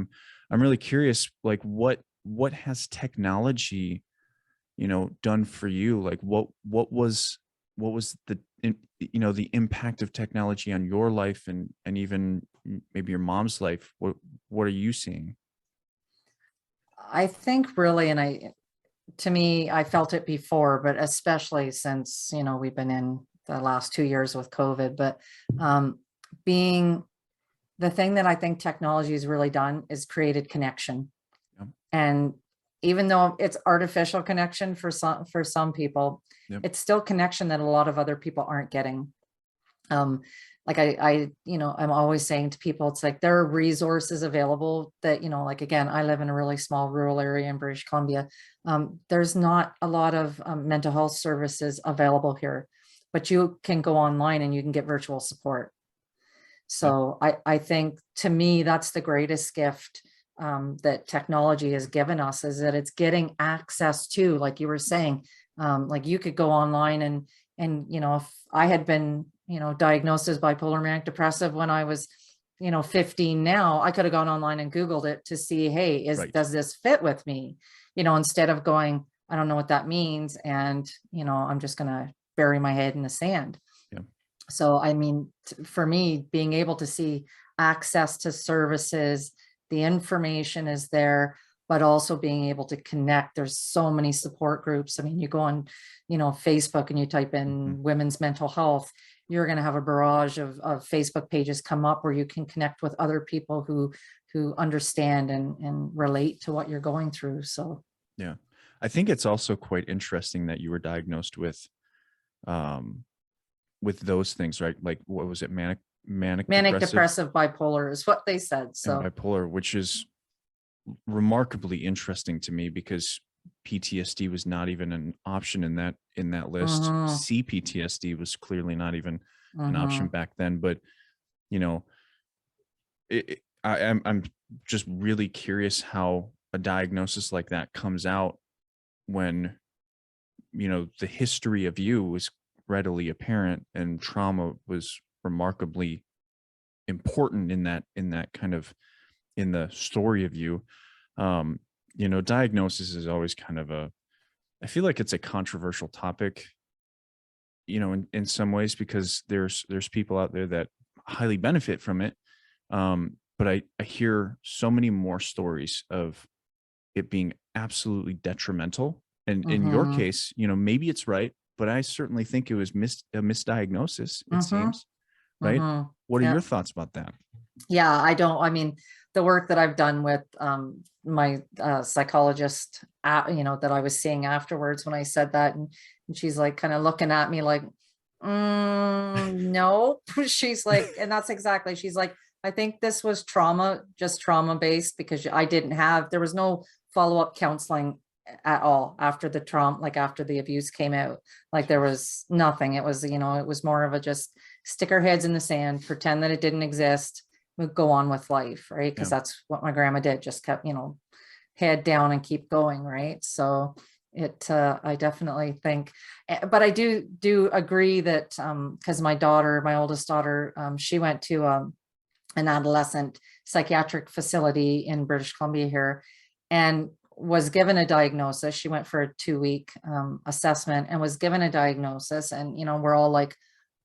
I'm really curious, like what has technology, you know, done for you? Like what was you know, the impact of technology on your life and even maybe your mom's life? What are you seeing? I think really, and to me, I felt it before, but especially since, we've been in the last 2 years with COVID, but um, being the thing that I think technology has really done is created connection. Yeah, And even though it's artificial connection for some people, yeah, it's still connection that a lot of other people aren't getting. Um, like I'm always saying to people, it's like there are resources available that, like again, I live in a really small rural area in British Columbia. There's not a lot of mental health services available here, but you can go online and you can get virtual support. yeah, So I think to me, that's the greatest gift that technology has given us, is that it's getting access to, like you were saying, like you could go online and if I had been, diagnosed as bipolar manic depressive when I was, 15 now, I could have gone online and Googled it to see, hey, right. does this fit with me? Instead of going, I don't know what that means. And, I'm just going to bury my head in the sand. Yeah, So, I mean, for me, being able to see access to services, the information is there, but also being able to connect. There's so many support groups. I mean, you go on, Facebook and you type hmm, in women's mental health, you're going to have a barrage of Facebook pages come up where you can connect with other people who understand and relate to what you're going through. So, yeah. I think it's also quite interesting that you were diagnosed um with those things, right? Like what was it, manic manic depressive depressive bipolar is what they said. and So, bipolar, which is remarkably interesting to me because PTSD was not even an option in that list. mhm, CPTSD was clearly not even an option mhm. back then. But you know, I'm just really curious how a diagnosis like that comes out when you know the history of you was readily apparent and trauma was remarkably important in that kind of in the story of you. um you know, diagnosis is always kind of a, I feel like it's a controversial topic, you know, in some ways because there's people out there that highly benefit from it. But I hear so many more stories of it being absolutely detrimental. And in your Mhm, case, you know, maybe it's right, but I certainly think it was a misdiagnosis, it mhm, seems, right? mhm. What are your Yeah. thoughts about that? Yeah, I mean, the work that I've done with my psychologist, that I was seeing afterwards when I said that, and she's like kind of looking at me like, no. She's like, and that's exactly, she's like, I think this was trauma, just trauma based, because there was no follow-up counseling at all after the trauma, like after the abuse came out. Like there Jeez. was nothing. It was, it was more of a just stick our heads in the sand, pretend that it didn't exist, would go on with life, right? Because Yeah. that's what my grandma did, just kept, head down and keep going, right? So I definitely think, but I do agree that because my oldest daughter, she went to an adolescent psychiatric facility in British Columbia here, and was given a diagnosis. She went for a 2 week assessment and was given a diagnosis, and we're all like,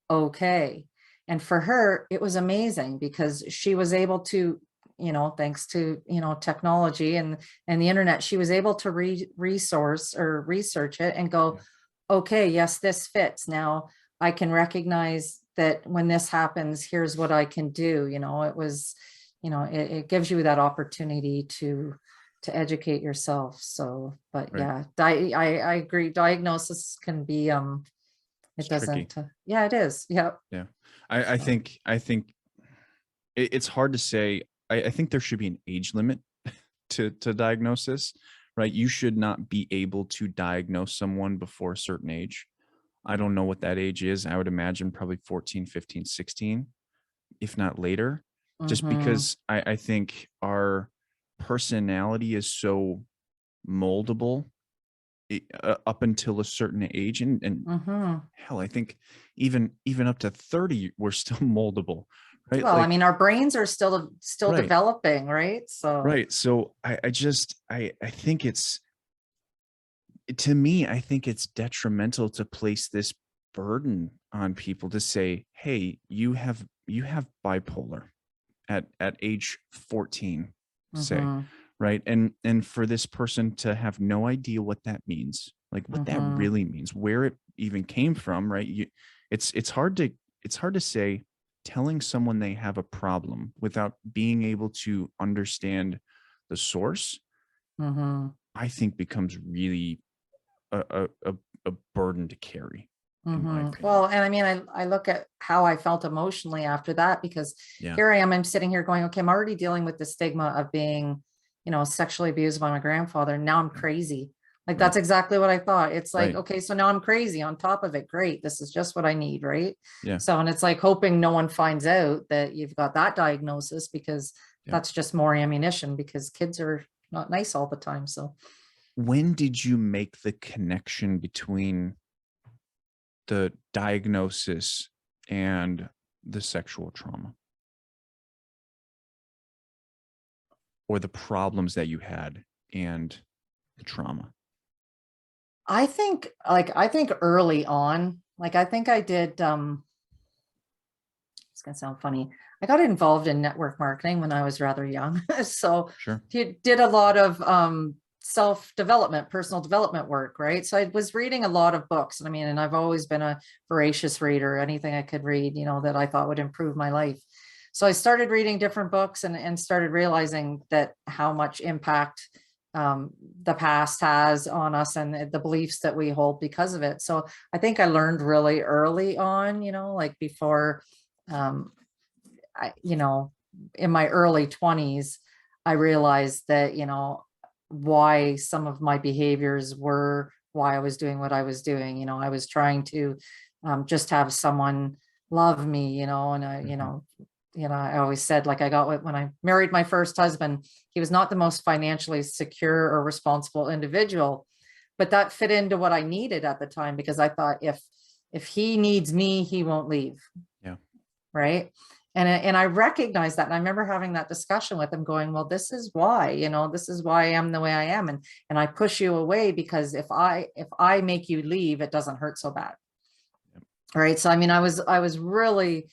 okay. And for her, it was amazing because she was able to, thanks to, technology and the internet, she was able to resource or research it and go, Yeah. okay, yes, this fits. Now I can recognize that when this happens, here's what I can do. It was, it gives you that opportunity to educate yourself. So, but Right. yeah, I agree. Diagnosis can be, It's it tricky. doesn't, yeah, it is. Yeah. Yeah. So, I think it's hard to say. I think there should be an age limit to diagnosis, right? You should not be able to diagnose someone before a certain age. I don't know what that age is. I would imagine probably 14, 15, 16, if not later, just mhm, because I think our personality is so moldable up until a certain age. And mhm. hell, I think even up to 30, we're still moldable, right? Well, I Like, mean, our brains are still right, developing, right? So, right. So I think it's, to me, I think it's detrimental to place this burden on people to say, "Hey, you have bipolar at age 14, say, mhm, right?" And for this person to have no idea what that means, like what that mhm, really means, where it even came from, right? It's hard to say telling someone they have a problem without being able to understand the source, mhm. I think becomes really a burden to carry, in my Well, opinion. and I mean, I look at how I felt emotionally after that because Yeah, here I am, I'm sitting here going, okay, I'm already dealing with the stigma of being, sexually abused by my grandfather. Now I'm yeah, crazy. Like right, that's exactly what I thought. It's like, right. okay, so now I'm crazy on top of it. Great. This is just what I need, right? Yeah, So, and it's like hoping no one finds out that you've got that diagnosis because yeah. that's just more ammunition because kids are not nice all the time. So, When did you make the connection between the diagnosis and the sexual trauma or the problems that you had and the trauma? I think early on, like I think I did it's gonna sound funny. I got involved in network marketing when I was rather young. So Sure. he did a lot of self-development, personal development work, right? So I was reading a lot of books. And I mean, and I've always been a voracious reader, anything I could read, that I thought would improve my life. So I started reading different books and started realizing that how much impact um, the past has on us and the beliefs that we hold because of it. So I think I learned really early on, like before um, I, in my early 20s, I realized that, why some of my behaviors were why I was doing what I was doing. I was trying to just have someone love me, and Mhm. I always said, like, I got when I married my first husband, he was not the most financially secure or responsible individual, but that fit into what I needed at the time because I thought if he needs me, he won't leave, Yeah. right? And I recognize that, and I remember having that discussion with him, going, "Well, this is why, this is why I am the way I am, and I push you away because if I make you leave, it doesn't hurt so bad, Yep. right?" So I mean, I was really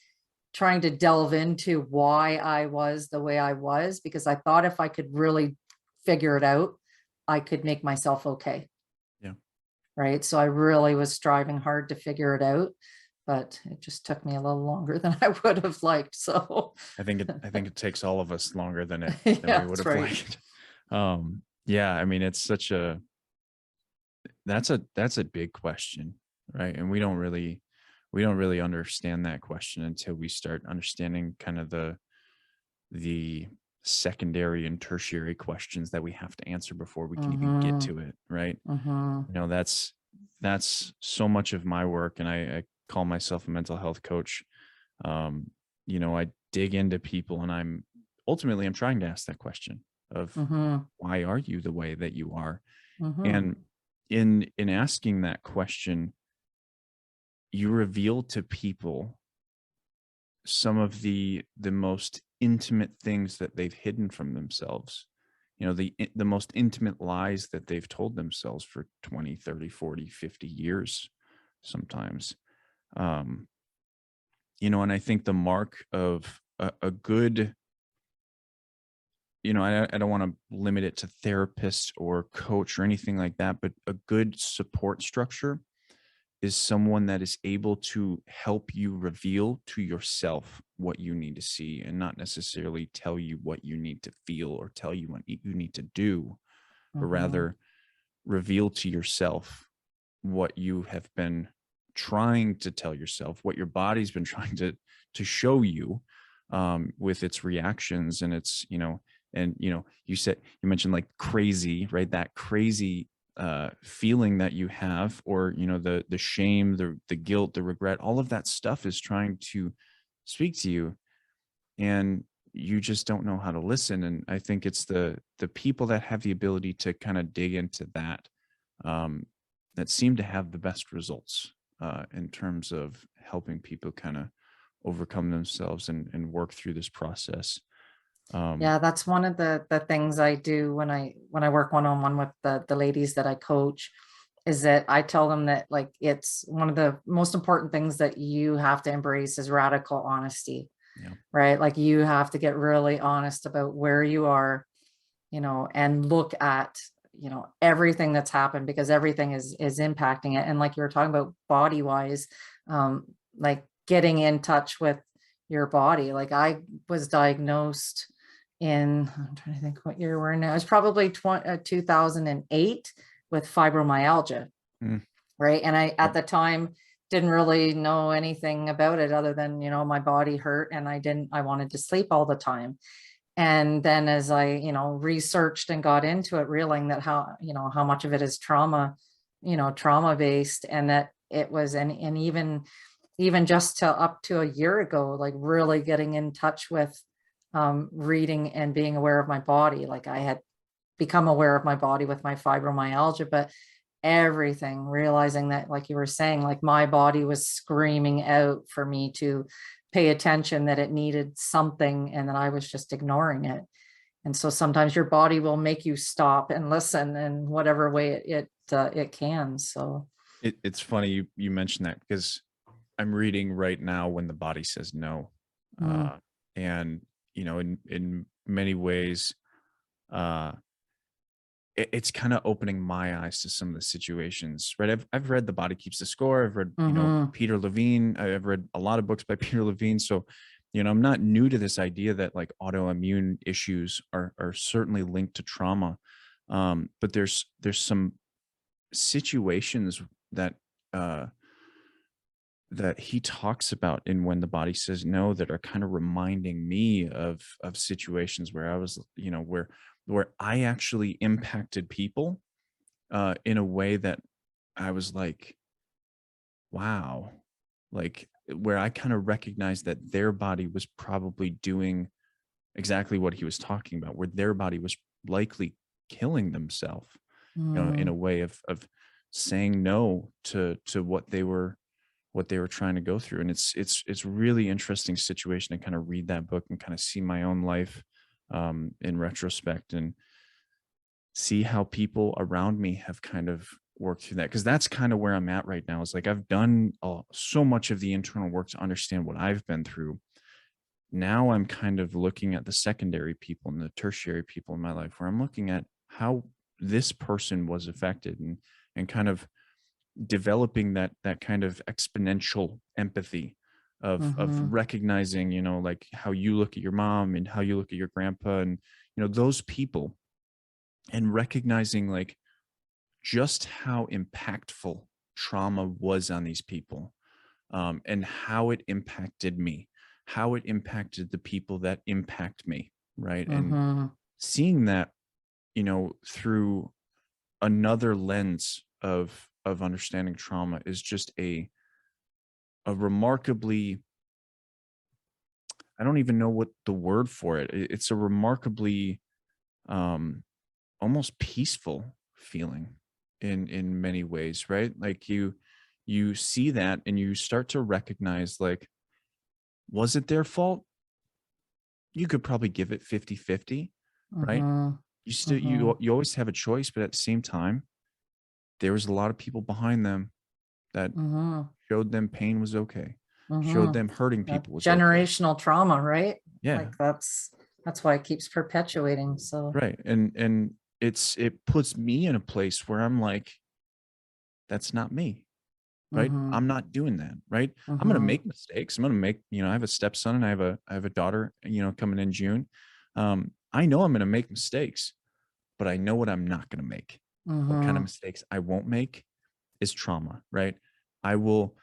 trying to delve into why I was the way I was because I thought if I could really figure it out, I could make myself okay, Yeah. right? So I really was striving hard to figure it out, but it just took me a little longer than I would have liked. So I think it takes all of us longer than yeah, we would that's have right. liked. Yeah, I mean, it's such a that's a big question, right? And we don't really understand that question until we start understanding kind of the secondary and tertiary questions that we have to answer before we can even get Mhm, to it, right? mhm, That's so much of my work, and I call myself a mental health coach. um I dig into people, and I'm trying to ask that question of, mhm, why are you the way that you are? mhm, And in asking that question, you reveal to people some of the most intimate things that they've hidden from themselves, the most intimate lies that they've told themselves for 20, 30, 40, 50 years sometimes. um And I think the mark of a good, I don't want to limit it to therapist or coach or anything like that, but a good support structure is someone that is able to help you reveal to yourself what you need to see and not necessarily tell you what you need to feel or tell you what you need to do, but Mhm. rather reveal to yourself what you have been trying to tell yourself, what your body's been trying to show you, with its reactions and its, and you mentioned like crazy, right? That crazy feeling that you have, or the shame, the guilt, the regret, all of that stuff is trying to speak to you, and you just don't know how to listen. And I think it's the people that have the ability to kind of dig into that, um, that seem to have the best results, in terms of helping people kind of overcome themselves and work through this process. Um, Yeah, that's one of the things I do when I work one-on-one with the ladies that I coach, is that I tell them that like it's one of the most important things that you have to embrace is radical honesty, yeah. right? Like you have to get really honest about where you are, and look at, everything that's happened, because everything is impacting it. And like you were talking about body wise, um, like getting in touch with your body. Like I was diagnosed I'm trying to think what year we're in now. It's probably 2008 with fibromyalgia, Mm, right? And I, yep. at the time, didn't really know anything about it other than, my body hurt and I wanted to sleep all the time. And then as I, researched and got into it, realizing that how much of it is trauma, trauma based, and that it was, and even just to up to a year ago, like really getting in touch with reading and being aware of my body. Like I had become aware of my body with my fibromyalgia, but everything, realizing that, like you were saying, like my body was screaming out for me to pay attention, that it needed something, and that I was just ignoring it. And so sometimes your body will make you stop and listen in whatever way it can. So It's funny you mentioned that, because I'm reading right now When the Body Says No, mm, uh, and in many ways, uh, it's kind of opening my eyes to some of the situations. Right, I've read The Body Keeps the Score. I've read mhm, Peter Levine. I've read a lot of books by Peter Levine. So I'm not new to this idea that like autoimmune issues are certainly linked to trauma, but there's some situations that uh that he talks about in When the Body Says No that are kind of reminding me of situations where I was, where I actually impacted people, in a way that I was like, wow, like where I kind of recognized that their body was probably doing exactly what he was talking about, where their body was likely killing themselves, in mm. a way of saying no to what they were trying to go through. And it's really interesting situation to kind of read that book and kind of see my own life, in retrospect, and see how people around me have kind of worked through that, because that's kind of where I'm at right now. Is like I've done so much of the internal work to understand what I've been through. Now I'm kind of looking at the secondary people and the tertiary people in my life, where I'm looking at how this person was affected, and kind of developing that kind of exponential empathy of Mhm. recognizing, like how you look at your mom and how you look at your grandpa, and those people, and recognizing like just how impactful trauma was on these people, and how it impacted me, how it impacted the people that impact me, right? And Mhm. seeing that, through another lens of understanding trauma is just a remarkably, I don't even know what the word for it. It's a remarkably, um almost peaceful feeling in many ways, right? Like you see that and you start to recognize, like, was it their fault? You could probably give it 50-50, right? Mhm. You still you Mhm. you always have a choice, but at the same time, there was a lot of people behind them that Mhm. showed them pain was okay. showed Mhm. them hurting That people was okay. generational trauma, right? Yeah, Like that's why it keeps perpetuating. So, right. And it puts me in a place where I'm like, that's not me, right? mhm, I'm not doing that, right? I'm gonna mhm, make mistakes. I'm gonna make, I have a stepson and I have a daughter, coming in June. I know I'm gonna make mistakes, but I know what I'm not gonna make. What kind of mhm, mistakes I won't make is trauma, right? I will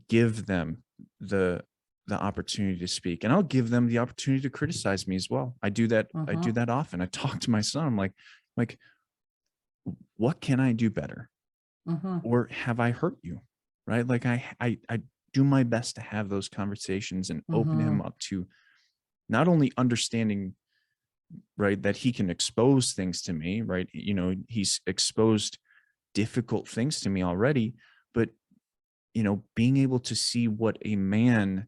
give them the the opportunity to speak, and I'll give them the opportunity to criticize me as well. I do mhm, that often. I talk to my son. I'm like, what can I do better? mhm, Or have I hurt you? Right? Like I do my best to have those conversations and open him mhm, up to not only understanding, right, that he can expose things to me, right? He's exposed difficult things to me already, but being able to see what a man,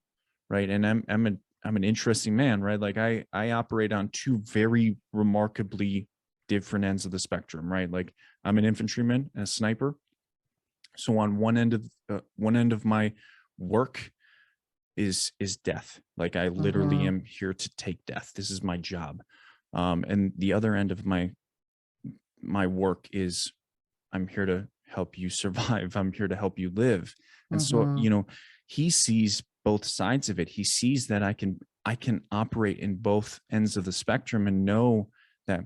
right? And I'm an interesting man, right? Like I operate on two very remarkably different ends of the spectrum, right? Like I'm an infantryman and a sniper. So on one end of my work is death. Like I literally mhm, am here to take death. This is my job. And the other end of my work is I'm here to help you survive. I'm here to help you live. And so, mhm, he sees both sides of it. He sees that I can operate in both ends of the spectrum and know that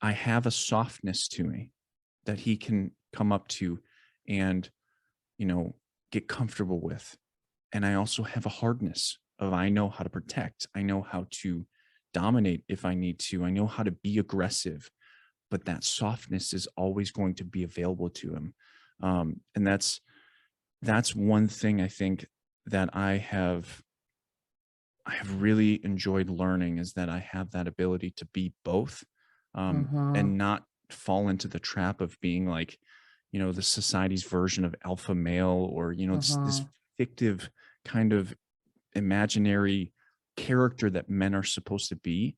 I have a softness to me that he can come up to and, you know, get comfortable with. And I also have a hardness of I know how to protect. I know how to dominate if I need to. I know how to be aggressive, but that softness is always going to be available to him. And that's one thing I think that I have really enjoyed learning is that I have that ability to be both, mhm, and not fall into the trap of being like, the society's version of alpha male, or this mhm, fictive kind of imaginary character that men are supposed to be.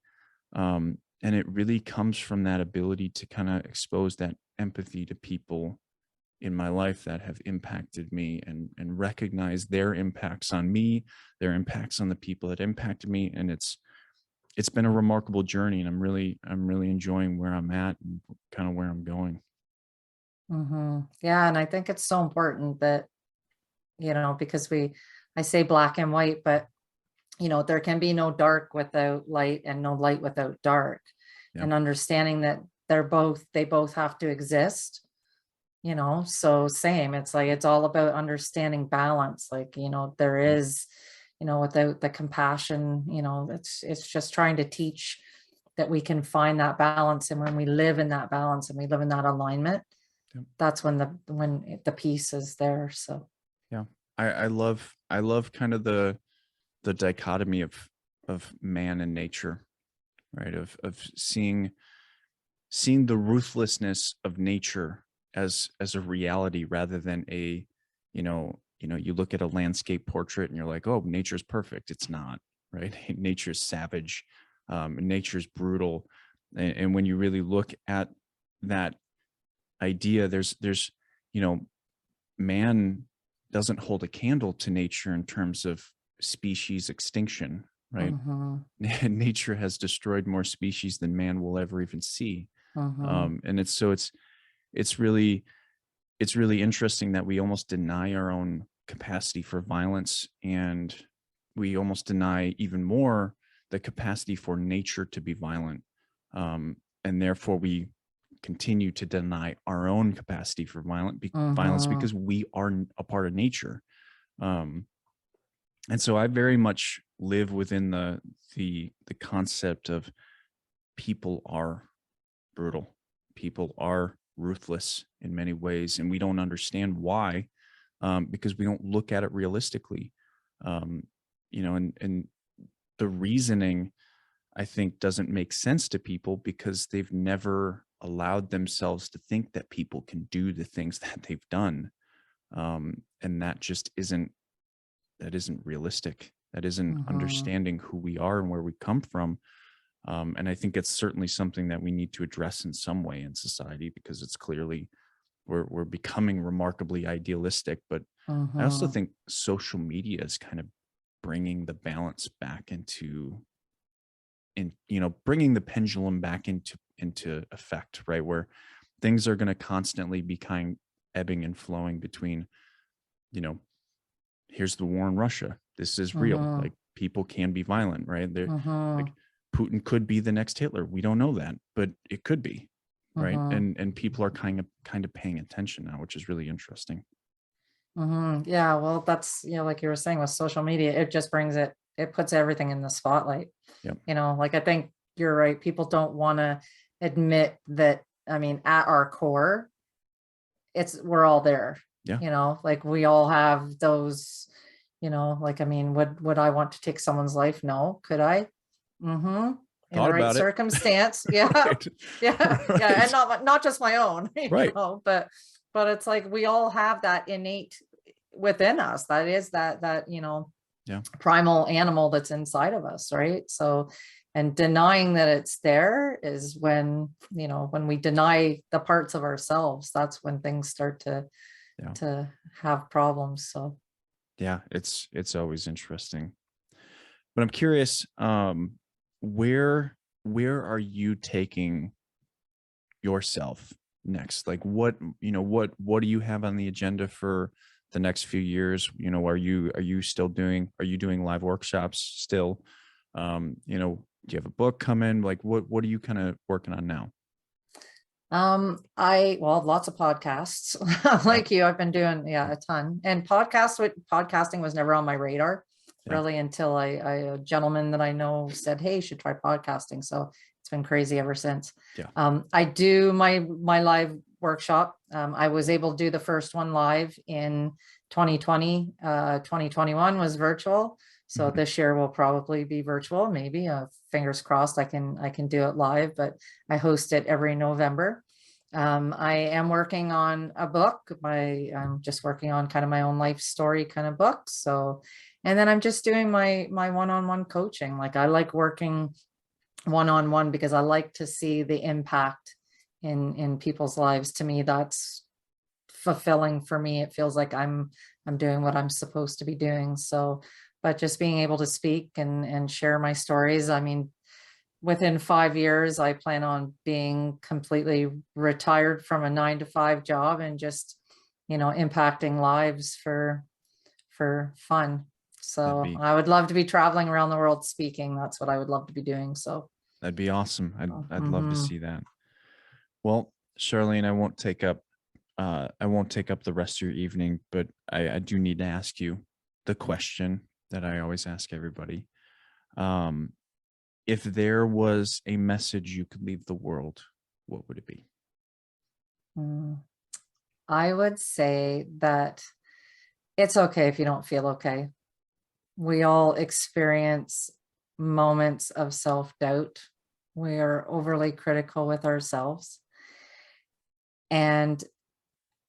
And it really comes from that ability to kind of expose that empathy to people in my life that have impacted me, and recognize their impacts on me, their impacts on the people that impacted me. And it's been a remarkable journey, and I'm really enjoying where I'm at and kind of where I'm going. mhm. Yeah, and I think it's so important that, because I say black and white, but there can be no dark without light and no light without dark. Yeah. And understanding that they both have to exist, so same. It's like it's all about understanding balance. Like, there Yeah. is, without the compassion, it's just trying to teach that we can find that balance. And when we live in that balance and we live in that alignment, Yeah. that's when the peace is there. So, Yeah. I love kind of the dichotomy of man and nature, right? Of seeing the ruthlessness of nature as a reality rather than you look at a landscape portrait and you're like, oh, nature's perfect. It's not, right? Nature's savage. Nature's brutal. And when you really look at that idea, there's you know man doesn't hold a candle to nature in terms of species extinction, right? mhm, Nature has destroyed more species than man will ever even see. mhm, And it's really it's really interesting that we almost deny our own capacity for violence, and we almost deny even more the capacity for nature to be violent. And therefore we continue to deny our own capacity for violence mhm, because we are a part of nature. um, and so I very much live within the concept of people are brutal. People are ruthless in many ways, and we don't understand why, because we don't look at it realistically. Um, and the reasoning, I think, doesn't make sense to people because they've never allowed themselves to think that people can do the things that they've done. And that isn't realistic. That isn't mhm, understanding who we are and where we come from. And I think it's certainly something that we need to address in some way in society because it's clearly we're becoming remarkably idealistic, but I also Mhm. think social media is kind of bringing the balance back bringing the pendulum back into effect, right? Where things are going to constantly be kind ebbing and flowing between, you know, here's the war in Russia. This is real. Mhm. Like people can be violent, right? They're like Mhm. Putin could be the next Hitler. We don't know that, but it could be, right? Mhm. And people are kind of paying attention now, which is really interesting. Mhm. Yeah, well, that's, like you were saying with social media, it just it puts everything in the spotlight. Yep. Like I think you're right. People don't want to admit that, I mean, at our core, we're all there. Yeah. Like we all have those, like I mean, would I want to take someone's life? No. Could I? Mm-hmm. In the Thought right about it. circumstance. Yeah. Right. Yeah. Yeah. And Right. not just my own, Right. but it's like we all have that innate within us. That is that Yeah. primal animal that's inside of us, right? So, and denying that it's there is when we deny the parts of ourselves, that's when things start Yeah. to have problems. So Yeah. It's always interesting. But I'm curious, where are you taking yourself next? Like what do you have on the agenda for the next few years? Are you doing live workshops still? Do you have a book coming? Like what are you kind of working on now? lots of podcasts. Yeah. Like you, I've been doing, yeah, a ton. And podcasting was never on my radar Yeah. really until a gentleman that I know said, "Hey, you should try podcasting." So it's been crazy ever since. Yeah. I do my live workshop. I was able to do the first one live in 2020. 2021 was virtual. So Mhm. this year will probably be virtual, maybe. Fingers crossed I can do it live, but I host it every November. I am working on a book. I'm just working on kind of my own life story kind of book. So, and then I'm just doing my one-on-one coaching. Like I like working one-on-one because I like to see the impact in people's lives. To me, that's fulfilling for me. It feels like I'm doing what I'm supposed to be doing. So, but just being able to speak and share my stories. I mean, within 5 years, I plan on being completely retired from a 9 to 5 job and just, impacting lives for fun. That'd So be I would love to be traveling around the world speaking. That's what I would love to be doing. So, that'd be awesome. I'd love to mhm. see that. Well, Charlene, I won't take up the rest of your evening, but I do need to ask you the question that I always ask everybody. Um, if there was a message you could leave the world, what would it be? Mm. I would say that it's okay if you don't feel okay. We all experience moments of self-doubt. We are overly critical with ourselves. And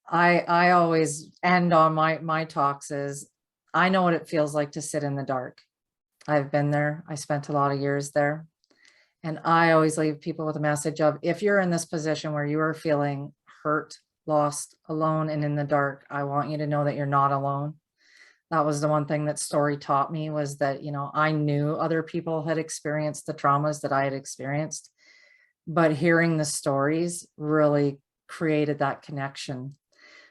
I always end on my talks is I know what it feels like to sit in the dark. I've been there. I spent a lot of years there. And I always leave people with a message of if you're in this position where you are feeling hurt, lost, alone, and in the dark, I want you to know that you're not alone. That was the one thing that story taught me was that, I knew other people had experienced the traumas that I had experienced, but hearing the stories really created that connection.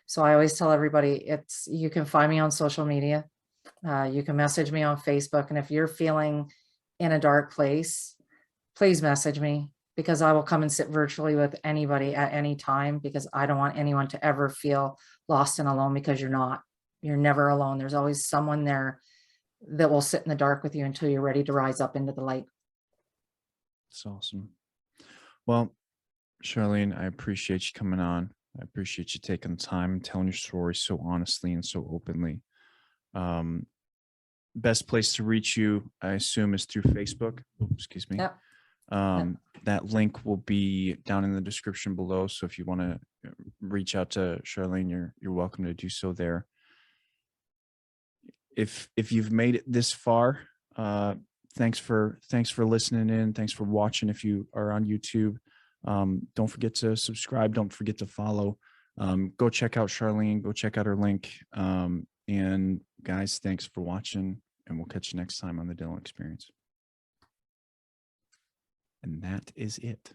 So I always tell everybody you can find me on social media. You can message me on Facebook. And if you're feeling in a dark place, please message me because I will come and sit virtually with anybody at any time because I don't want anyone to ever feel lost and alone because you're not. You're never alone. There's always someone there that will sit in the dark with you until you're ready to rise up into the light. It's awesome. Well, Charlene, I appreciate you coming on. I appreciate you taking the time and telling your story so honestly and so openly. Um, Best place to reach you, I assume, is through Facebook. Oh, excuse me. Yep. Yep. That link will be down in the description below. So if you want to reach out to Charlene, you're welcome to do so there. If you've made it this far, thanks for listening in. Thanks for watching. If you are on YouTube, don't forget to subscribe. Don't forget to follow. Go check out Charlene, go check out her link. And guys, thanks for watching, and we'll catch you next time on the Dylan Experience. And that is it.